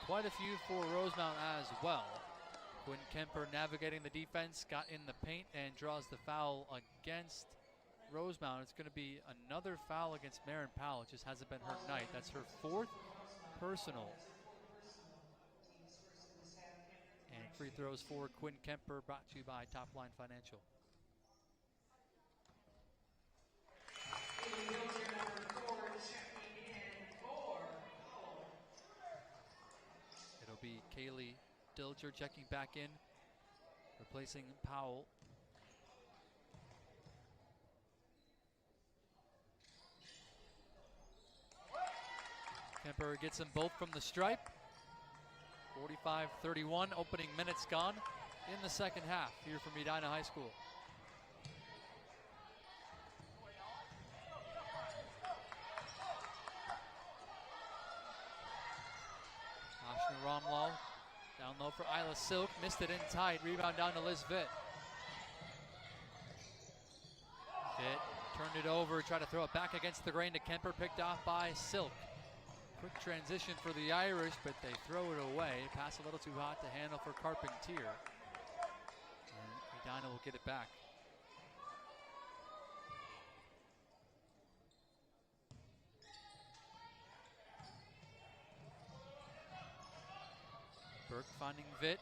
quite a few for Rosemount as well. Quinn Kemper navigating the defense, got in the paint and draws the foul against Rosemount. It's going to be another foul against Marin Powell. It just hasn't been her night. That's her 4th personal. And free throws for Quinn Kemper, brought to you by Top Line Financial. It'll be Kaylee Dilger checking back in, replacing Powell. Kemper gets them both from the stripe. 45-31, opening minutes gone in the second half here from Edina High School. Ashna Romlaw down low for Isla Silk, missed it in tight, rebound down to Liz Vitt. Vitt turned it over, tried to throw it back against the grain to Kemper, picked off by Silk. Quick transition for the Irish, but they throw it away. Pass a little too hot to handle for Carpentier. And Edina will get it back. Burke finding Vitt.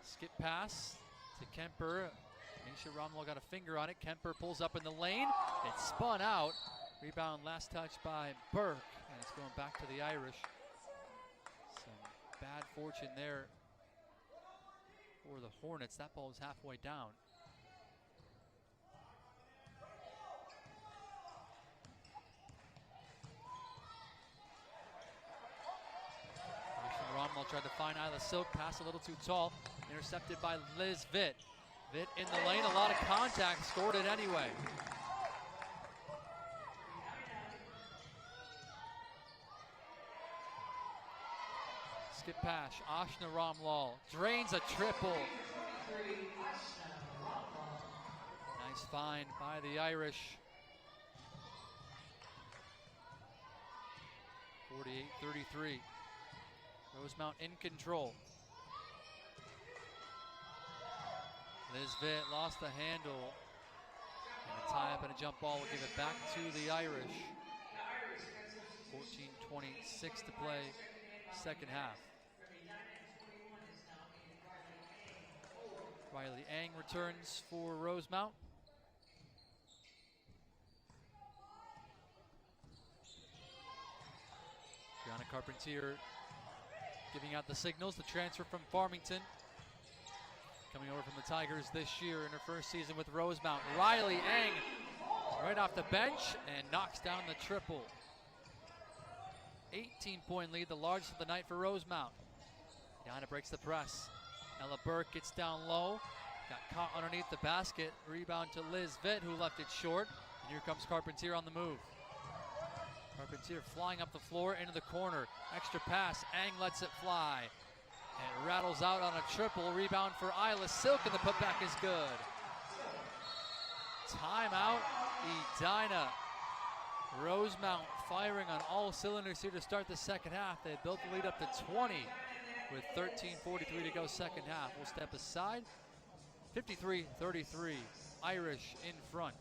Skip pass to Kemper. Misha Romwell got a finger on it. Kemper pulls up in the lane. It spun out. Rebound last touch by Burke. And it's going back to the Irish. Some bad fortune there for the Hornets. That ball is halfway down. Romwell tried to find Isla Silk, pass a little too tall, intercepted by Liz Vitt. Vitt in the lane, a lot of contact, scored it anyway. Skip pass, Ashna Romlaw drains a triple. Nice find by the Irish. 48-33. Rosemount in control. Liz Vitt lost the handle. And a tie up and a jump ball will give it back to the Irish. 14:26 to play, second half. Riley Ang returns for Rosemount. Gianna Carpentier giving out the signals. The transfer from Farmington, coming over from the Tigers this year in her first season with Rosemount. Riley Ang right off the bench and knocks down the triple. 18-point lead, the largest of the night for Rosemount. Diana breaks the press. Ella Burke gets down low, got caught underneath the basket. Rebound to Liz Vitt, who left it short. And here comes Carpentier on the move. Carpentier flying up the floor into the corner. Extra pass, Ang lets it fly. And rattles out on a triple. Rebound for Isla Silk, and the putback is good. Timeout, Edina. Rosemount firing on all cylinders here to start the second half. They built the lead up to 20 with 13:43 to go second half. We'll step aside. 53-33, Irish in front.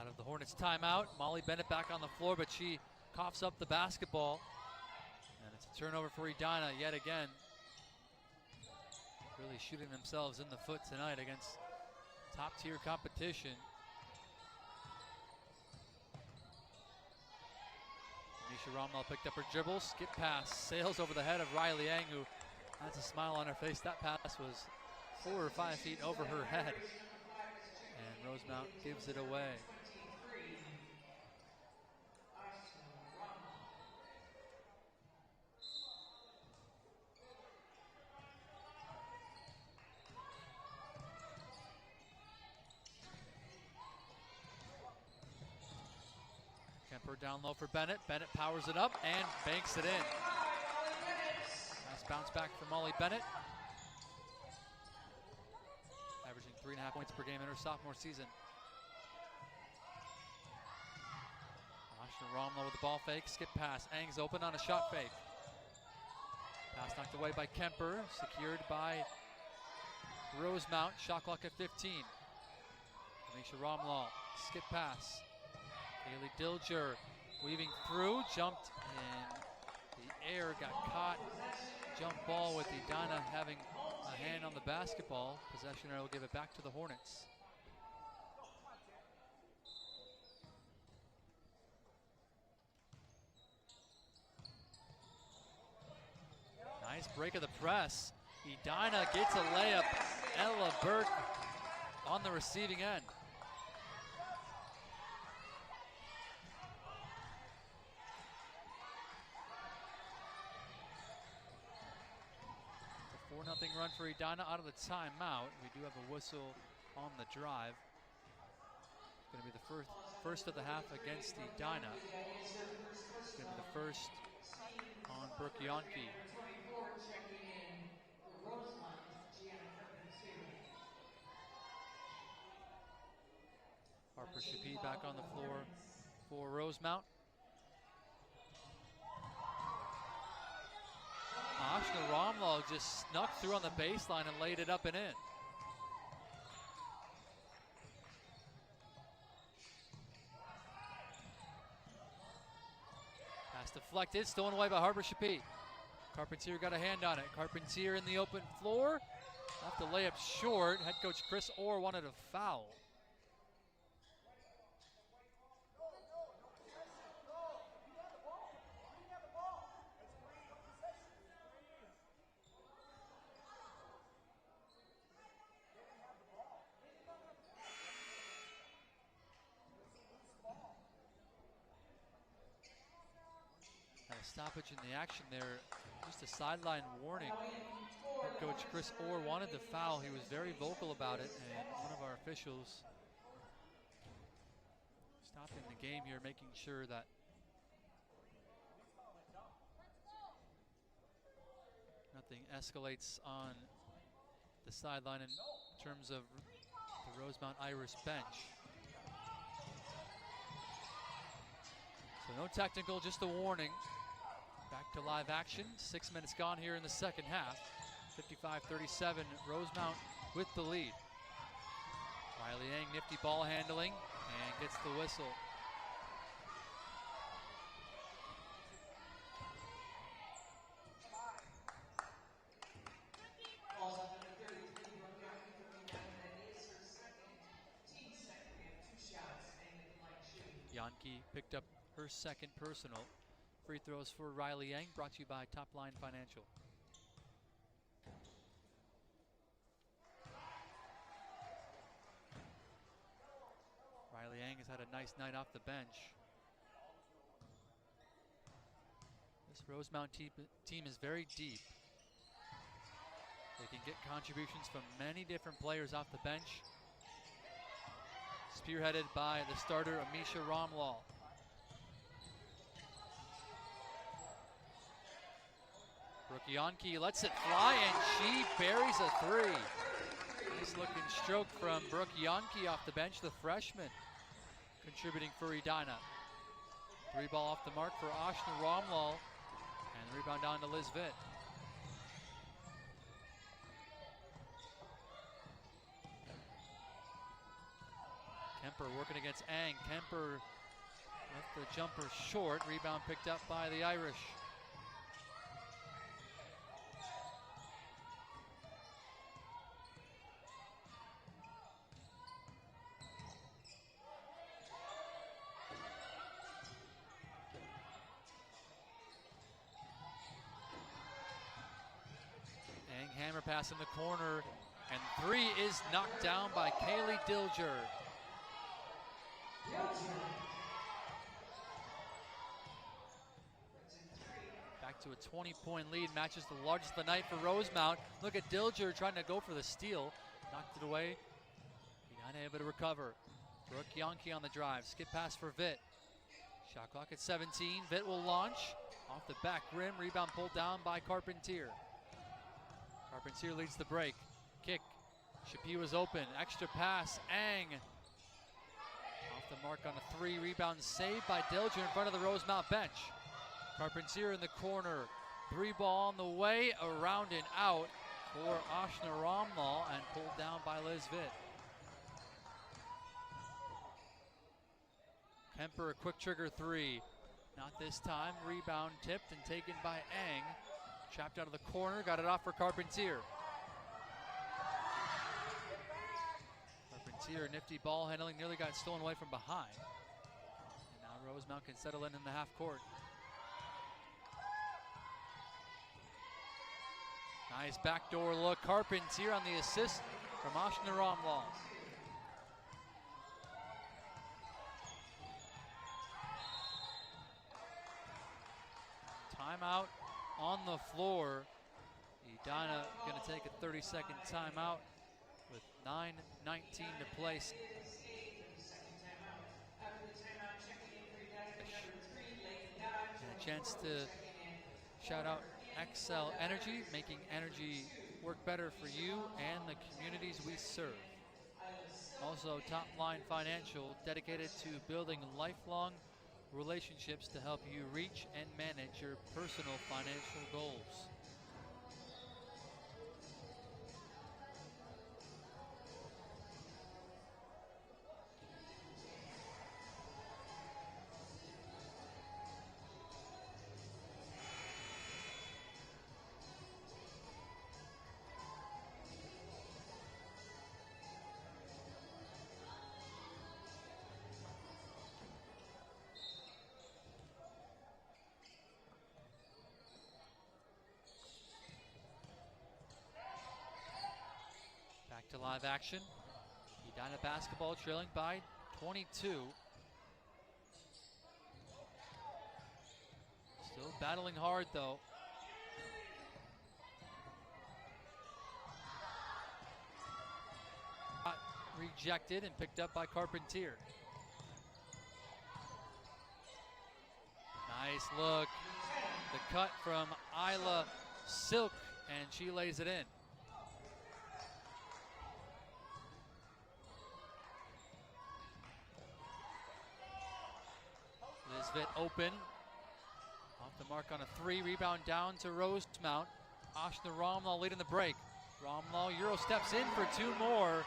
Out of the Hornets timeout, Molly Bennett back on the floor, but she coughs up the basketball. And it's a turnover for Edina yet again. Really shooting themselves in the foot tonight against top tier competition. Misha Rommel picked up her dribble, skip pass, sails over the head of Riley Yang, who has a smile on her face. That pass was 4 or 5 feet over her head. And Rosemount gives it away. Kemper down low for Bennett. Bennett powers it up and banks it in. Nice bounce back for Molly Bennett. Averaging 3.5 points per game in her sophomore season. Ashna Romlo with the ball fake. Skip pass. Ang's open on a shot fake. Pass knocked away by Kemper. Secured by Rosemount. Shot clock at 15. Anisha Romlo. Skip pass. Haley Dilger weaving through, jumped in the air, got caught. Jump ball with Edina having a hand on the basketball. Possession will give it back to the Hornets. Nice break of the press. Edina gets a layup. Ella Burke on the receiving end. Nothing run for Edina out of the timeout. We do have a whistle on the drive. It's going to be the first of the half against Edina. It's going to be the first on Brooke Yonke. Harper Shapi back on the floor for Rosemount. Ashna Romlo just snuck through on the baseline and laid it up and in. Pass deflected, stolen away by Harper Shapi. Carpentier got a hand on it. Carpentier in the open floor. Left the layup short. Head coach Chris Orr wanted a foul. Stoppage in the action there, just a sideline warning. Head coach Chris Orr wanted the foul. He was very vocal about it, and one of our officials stopped in the game here, making sure that nothing escalates on the sideline in terms of the Rosemount Irish bench. So no technical, just a warning. Back to live action. 6 minutes gone here in the second half. 55-37, Rosemount with the lead. Riley Yang, nifty ball handling, and gets the whistle. Yonke picked up her second personal. Free throws for Riley Yang, brought to you by Top Line Financial. Riley Yang has had a nice night off the bench. This Rosemount team is very deep. They can get contributions from many different players off the bench. Spearheaded by the starter, Amisha Romlal. Brooke Yonke lets it fly, and she buries a three. Nice looking stroke from Brooke Yonke off the bench, the freshman, contributing for Edina. Three ball off the mark for Ashna Romlal, and the rebound down to Liz Vitt. Kemper working against Ang. Kemper left the jumper short. Rebound picked up by the Irish. Ang hammer pass in the corner, and three is knocked down by Kaylee Dilger. Back to a 20-point lead, matches the largest of the night for Rosemount. Look at Dilger trying to go for the steal. Knocked it away. Edina able to recover. Brooke Yonke on the drive. Skip pass for Vitt. Shot clock at 17. Vitt will launch. Off the back rim. Rebound pulled down by Carpentier. Carpentier leads the break. Kick. Chapuis was open. Extra pass. Ang. Off the mark on a three. Rebound saved by Dilger in front of the Rosemount bench. Carpentier in the corner. Three ball on the way. Around and out for Ashna Romlal and pulled down by Liz Vitt. Kemper a quick trigger three. Not this time. Rebound tipped and taken by Ang. Trapped out of the corner. Got it off for Carpentier. Carpentier, nifty ball handling, nearly got stolen away from behind. And now Rosemount can settle in the half court. Nice backdoor look. Carpentier on the assist from Ashna Romlal. Timeout on the floor. Edina going to take a 30-second timeout with 9:19 to play. And a chance to shout out XL Energy, making energy work better for you and the communities we serve. Also, Top Line Financial, dedicated to building lifelong relationships to help you reach and manage your personal financial goals. Back to live action. Edina basketball trailing by 22. Still battling hard though. Rejected and picked up by Carpentier. Nice look. The cut from Isla Silk, and she lays it in. Liz Vitt open. Off the mark on a three. Rebound down to Rosemount. Ashna Romlal leading the break. Romlal Euro steps in for two more.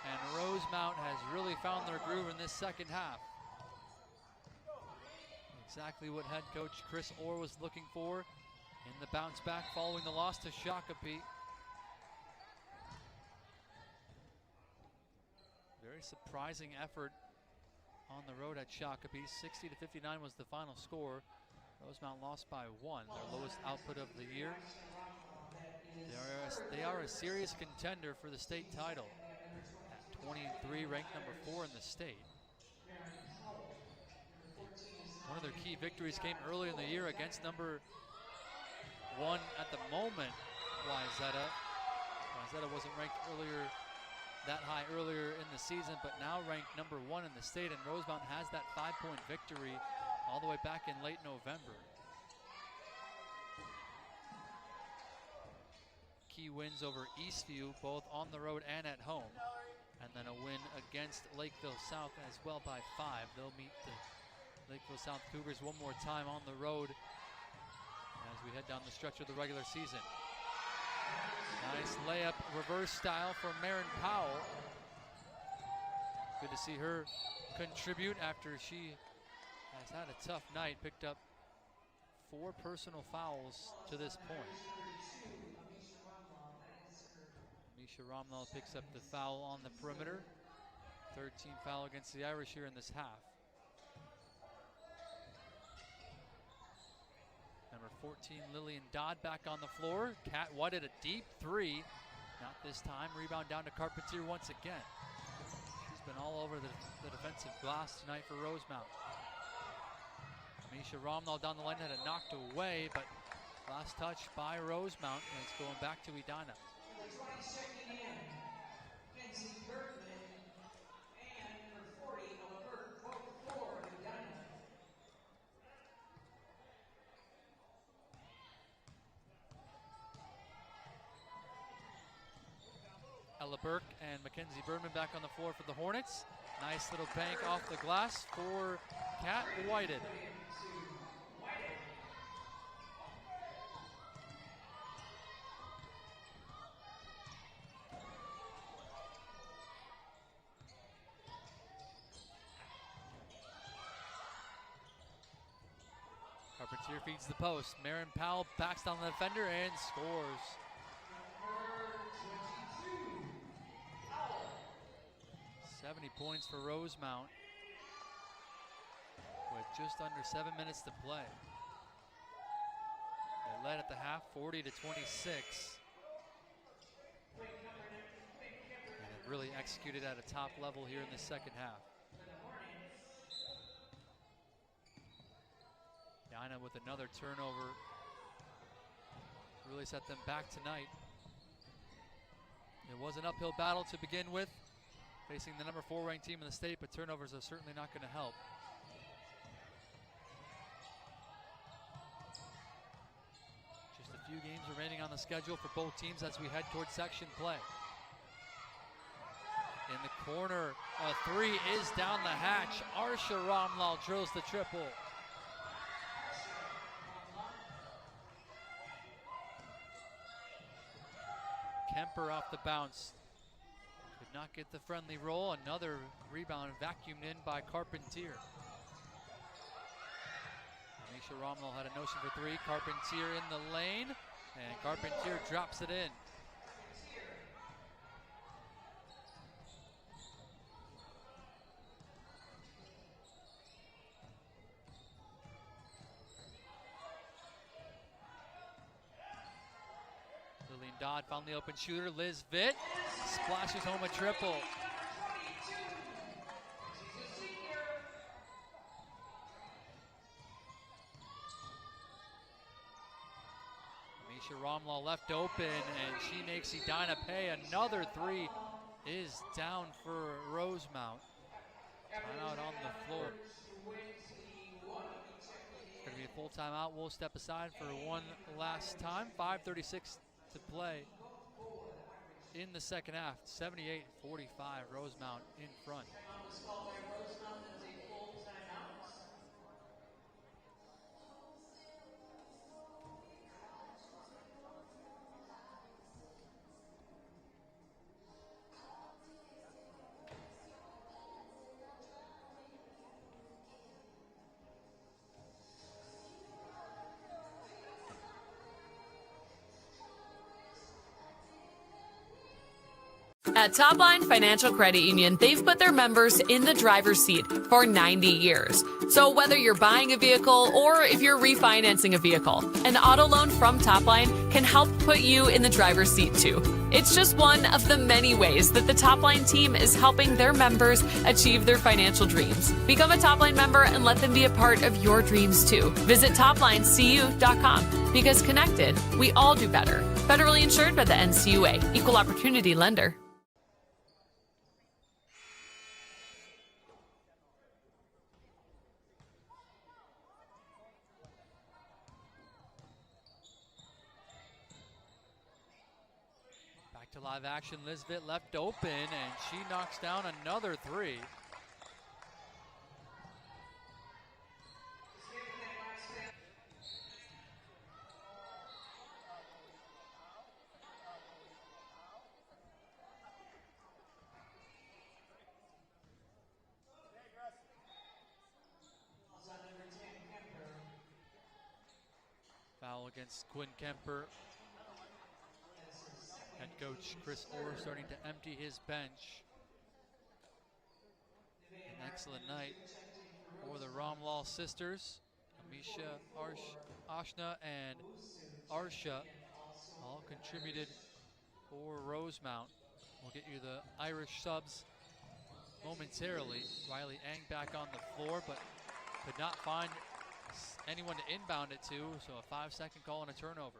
And Rosemount has really found their groove in this second half. Exactly what head coach Chris Orr was looking for in the bounce back following the loss to Shakopee. Very surprising effort on the road at Shakopee. 60-59 was the final score. Rosemount lost by one, their lowest output of the year. They are a serious contender for the state title. At 23, ranked number 4 in the state. One of their key victories came early in the year against number 1 at the moment, Wayzata. Wayzata wasn't ranked that high earlier in the season, but now ranked number 1 in the state, and Rosemount has that 5-point victory all the way back in late November. Key wins over Eastview, both on the road and at home, and then a win against Lakeville South as well by 5. They'll meet the Lakeville South Cougars one more time on the road as we head down the stretch of the regular season. Nice layup, reverse style for Marin Powell. Good to see her contribute after she has had a tough night. Picked up 4 personal fouls to this point. Misha Romnall picks up the foul on the perimeter. 3rd team foul against the Irish here in this half. Number 14, Lillian Dodd back on the floor. Kat White at a deep 3. Not this time. Rebound down to Carpentier once again. She's been all over the defensive glass tonight for Rosemount. Misha Romnall down the line had it knocked away, but last touch by Rosemount, and it's going back to Edina. Ella Burke and Mackenzie Bergman back on the floor for the Hornets. Nice little bank off the glass for Kat Whited. Carpentier feeds the post. Marin Powell backs down the defender and scores. 70 points for Rosemount with just under 7 minutes to play. They led at the half, 40-26. And have really executed at a top level here in the second half. Edina with another turnover really set them back tonight. It was an uphill battle to begin with, facing the number 4 ranked team in the state, but turnovers are certainly not going to help. Just a few games remaining on the schedule for both teams as we head towards section play. In the corner, a 3 is down the hatch. Arsha Romlal drills the triple. Kemper off the bounce. Could not get the friendly roll. Another rebound vacuumed in by Carpentier. Misha Romnall had a notion for 3. Carpentier in the lane, and Carpentier drops it in. Lillian Dodd found the open shooter. Liz Vitt splashes home a triple. Misha Romlall left open, and she makes Edina pay. Another 3 is down for Rosemount. Timeout on the floor. It's going to be a full timeout. We'll step aside for one last time. 5:36 to play in the second half. 78-45, Rosemount in front. At Topline Financial Credit Union, they've put their members in the driver's seat for 90 years. So whether you're buying a vehicle or if you're refinancing a vehicle, an auto loan from Topline can help put you in the driver's seat too. It's just one of the many ways that the Topline team is helping their members achieve their financial dreams. Become a Topline member and let them be a part of your dreams too. Visit toplinecu.com, because connected, we all do better. Federally insured by the NCUA, Equal Opportunity Lender. To live action, Liz Vitt left open, and she knocks down another 3. All against Quinn Kemper. Head coach Chris Orr starting to empty his bench. An excellent night for the Romlal sisters. Amisha, Ashna, and Arsha all contributed for Rosemount. We'll get you the Irish subs momentarily. Riley Eng back on the floor, but could not find anyone to inbound it to, so a 5-second call and a turnover.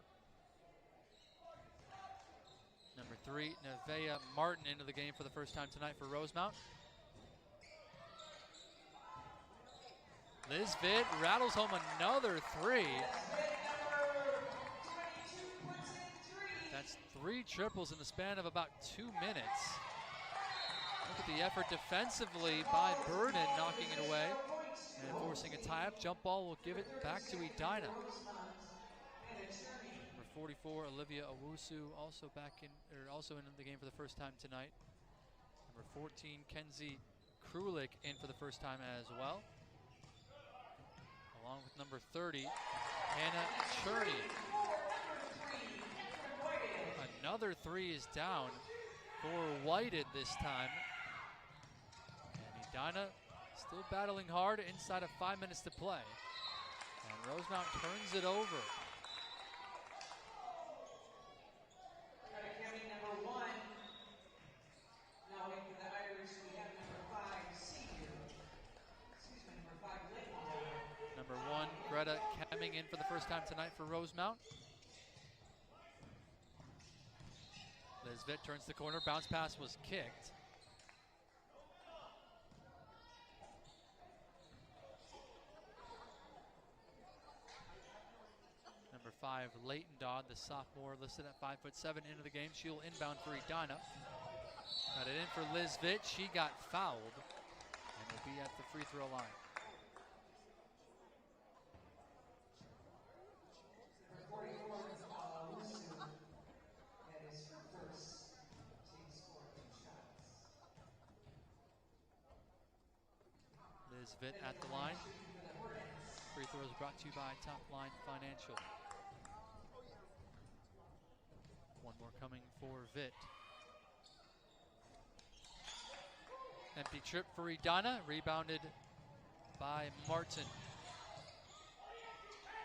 Number 3, Nevaeh Martin into the game for the first time tonight for Rosemount. Liz Vitt rattles home another 3. That's 3 triples in the span of about 2 minutes. Look at the effort defensively by Burden, knocking it away and forcing a tie-up. Jump ball will give it back to Edina. Number 44, Olivia Owusu, also in the game for the first time tonight. Number 14, Kenzie Krulik in for the first time as well, along with number 30, Hannah Cherney. Another 3 is down for Whited this time. And Edina still battling hard inside of 5 minutes to play. And Rosemount turns it over. Number 1. Now wait for the Irish, we have number 5, senior. Excuse me, number 5, Leighton. Number 1, Greta coming in for the first time tonight for Rosemount. Liz Vitt turns the corner, bounce pass was kicked. Number 5, Leighton Dodd, the sophomore, listed at 5'7" into the game. She'll inbound for Edina. Got it in for Liz Vitt. She got fouled and will be at the free throw line. Liz Vitt at the line. Free throws brought to you by Top Line Financial. One more coming for Vitt. Empty trip for Edina, rebounded by Martin.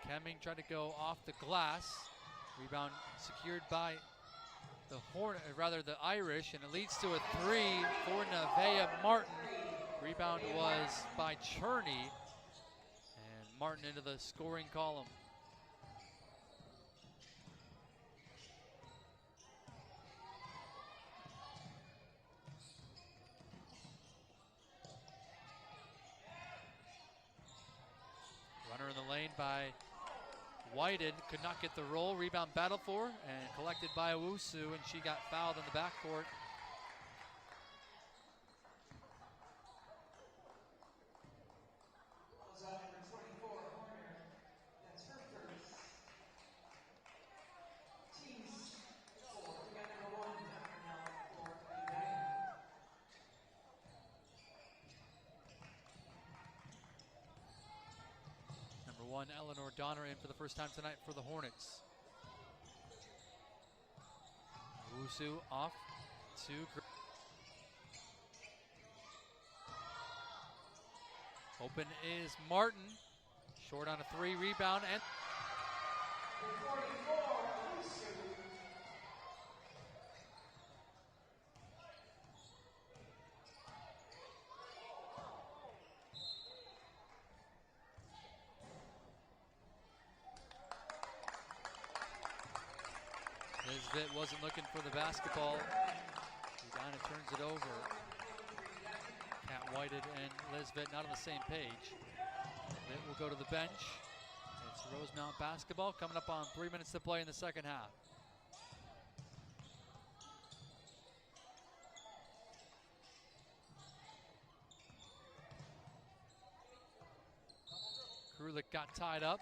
Kemming tried to go off the glass. Rebound secured by the Irish, and it leads to a 3 for Nevaeh Martin. Rebound was by Cherney, and Martin into the scoring column. Runner in the lane by Whited, could not get the roll. Rebound battled for and collected by Owusu, and she got fouled in the backcourt. Number 1, Eleanor Donner in for the first time tonight for the Hornets. Owusu off to open is Martin. Short on a 3, rebound, and Liz Vitt wasn't looking for the basketball. Edina turns it over. Kat Whited and Liz Vitt not on the same page. Vitt will go to the bench. It's Rosemount basketball coming up on 3 minutes to play in the second half. Krulik got tied up.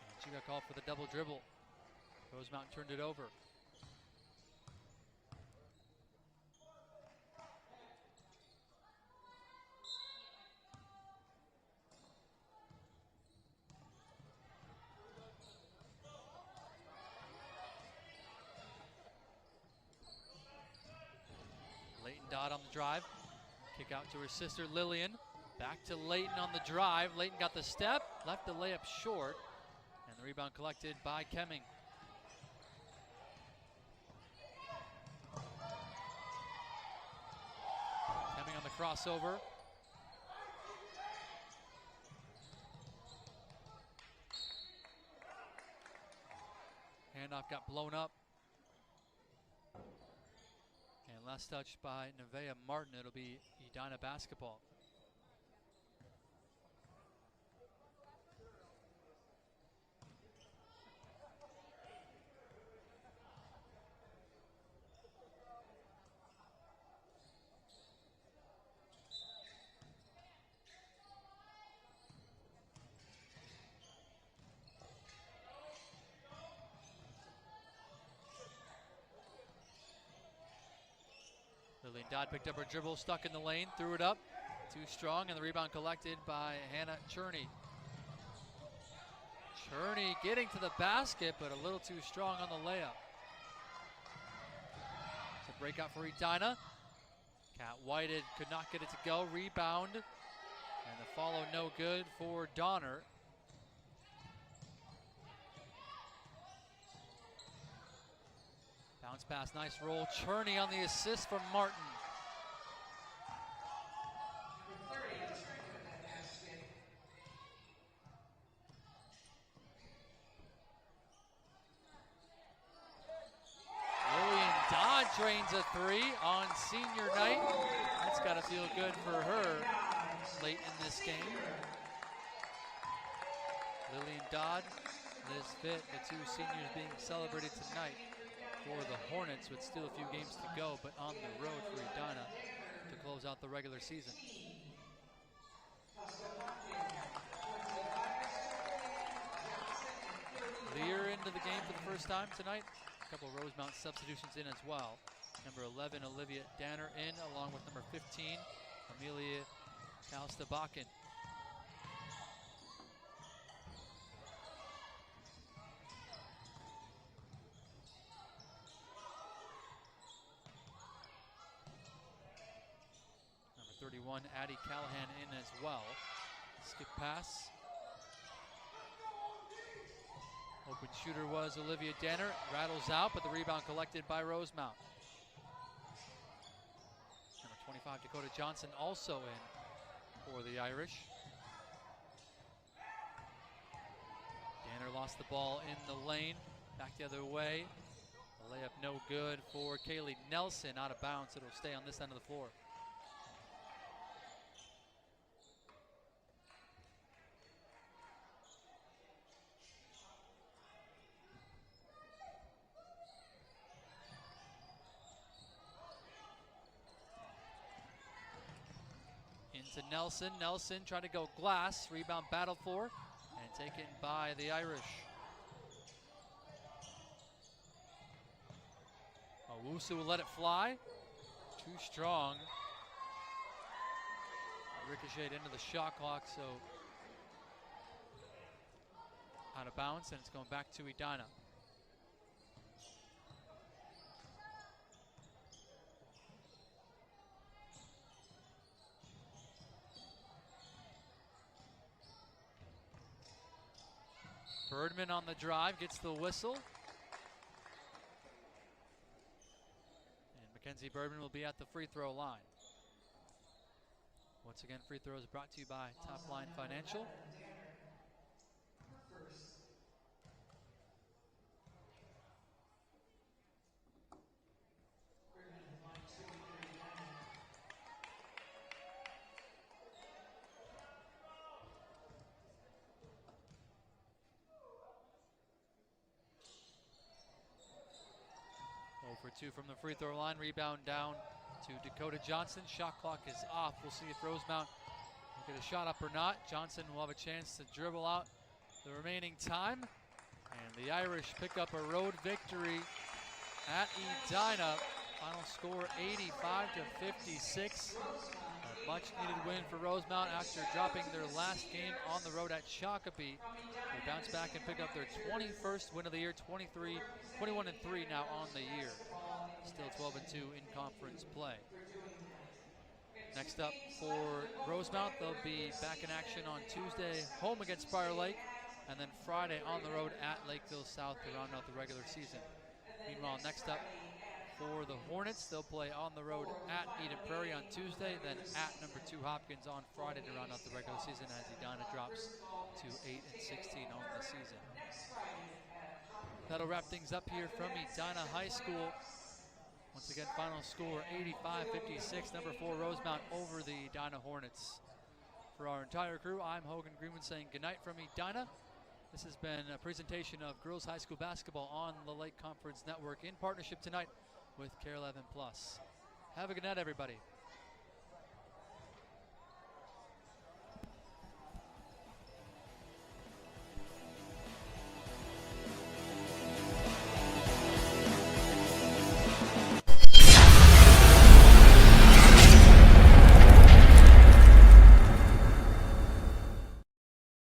And she got called for the double dribble. Rosemount turned it over. Dodd on the drive. Kick out to her sister Lillian. Back to Layton on the drive. Layton got the step, left the layup short, and the rebound collected by Kemming. Kemming on the crossover. Handoff got blown up. And last touch by Nevaeh Martin. It'll be Edina basketball. Lillian Dodd picked up her dribble, stuck in the lane, threw it up. Too strong, and the rebound collected by Hannah Cherney. Cherney getting to the basket, but a little too strong on the layup. It's a breakout for Edina. Kat Whited could not get it to go. Rebound, and the follow no good for Donner. Bounce pass, nice roll. Cherney on the assist from Martin. Lillian Dodd drains a three on senior night. That's got to feel good for her late in this game. Lillian Dodd, Liz Fitt, the two seniors being celebrated tonight for the Hornets with still a few games to go, but on the road for Edina to close out the regular season. Lear into the game for the first time tonight. A couple of Rosemount substitutions in as well. Number 11, Olivia Danner in, along with number 15, Amelia Kalstabakken. Number 31, Addie Callahan in as well. Skip pass. Open shooter was Olivia Danner. Rattles out, but the rebound collected by Rosemount. Number 25, Dakota Johnson, also in for the Irish. Danner lost the ball in the lane. Back the other way. The layup no good for Kaylee Nelson. Out of bounds. It'll stay on this end of the floor. Into Nelson. Nelson trying to go glass. Rebound battle for and taken by the Irish. Owusu will let it fly. Too strong. Ricocheted into the shot clock, so out of bounds, and it's going back to Edina. Birdman on the drive, gets the whistle. And Mackenzie Birdman will be at the free throw line. Once again, free throws brought to you by Top Line Financial. For two from the free throw line. Rebound down to Dakota Johnson. Shot clock is off. We'll see if Rosemount will get a shot up or not. Johnson will have a chance to dribble out the remaining time. And the Irish pick up a road victory at Edina. Final score 85-56. A much needed win for Rosemount after dropping their last game on the road at Shakopee. They bounce back and pick up their 21st win of the year, 21-3 now on the year. Still 12-2 in conference play. Next up for Rosemount, they'll be back in action on Tuesday, home against Prior Lake, and then Friday on the road at Lakeville South to round out the regular season. Meanwhile, next up for the Hornets, they'll play on the road at Eden Prairie on Tuesday, then at number 2 Hopkins on Friday to round out the regular season as Edina drops to 8-16 on the season. That'll wrap things up here from Edina High School. Once again, final score 85-56, number 4 Rosemount over the Edina Hornets. For our entire crew, I'm Hogan Greenwood saying goodnight from Edina. This has been a presentation of girls high school basketball on the Lake Conference Network in partnership tonight with Care 11 Plus. Have a good night, everybody.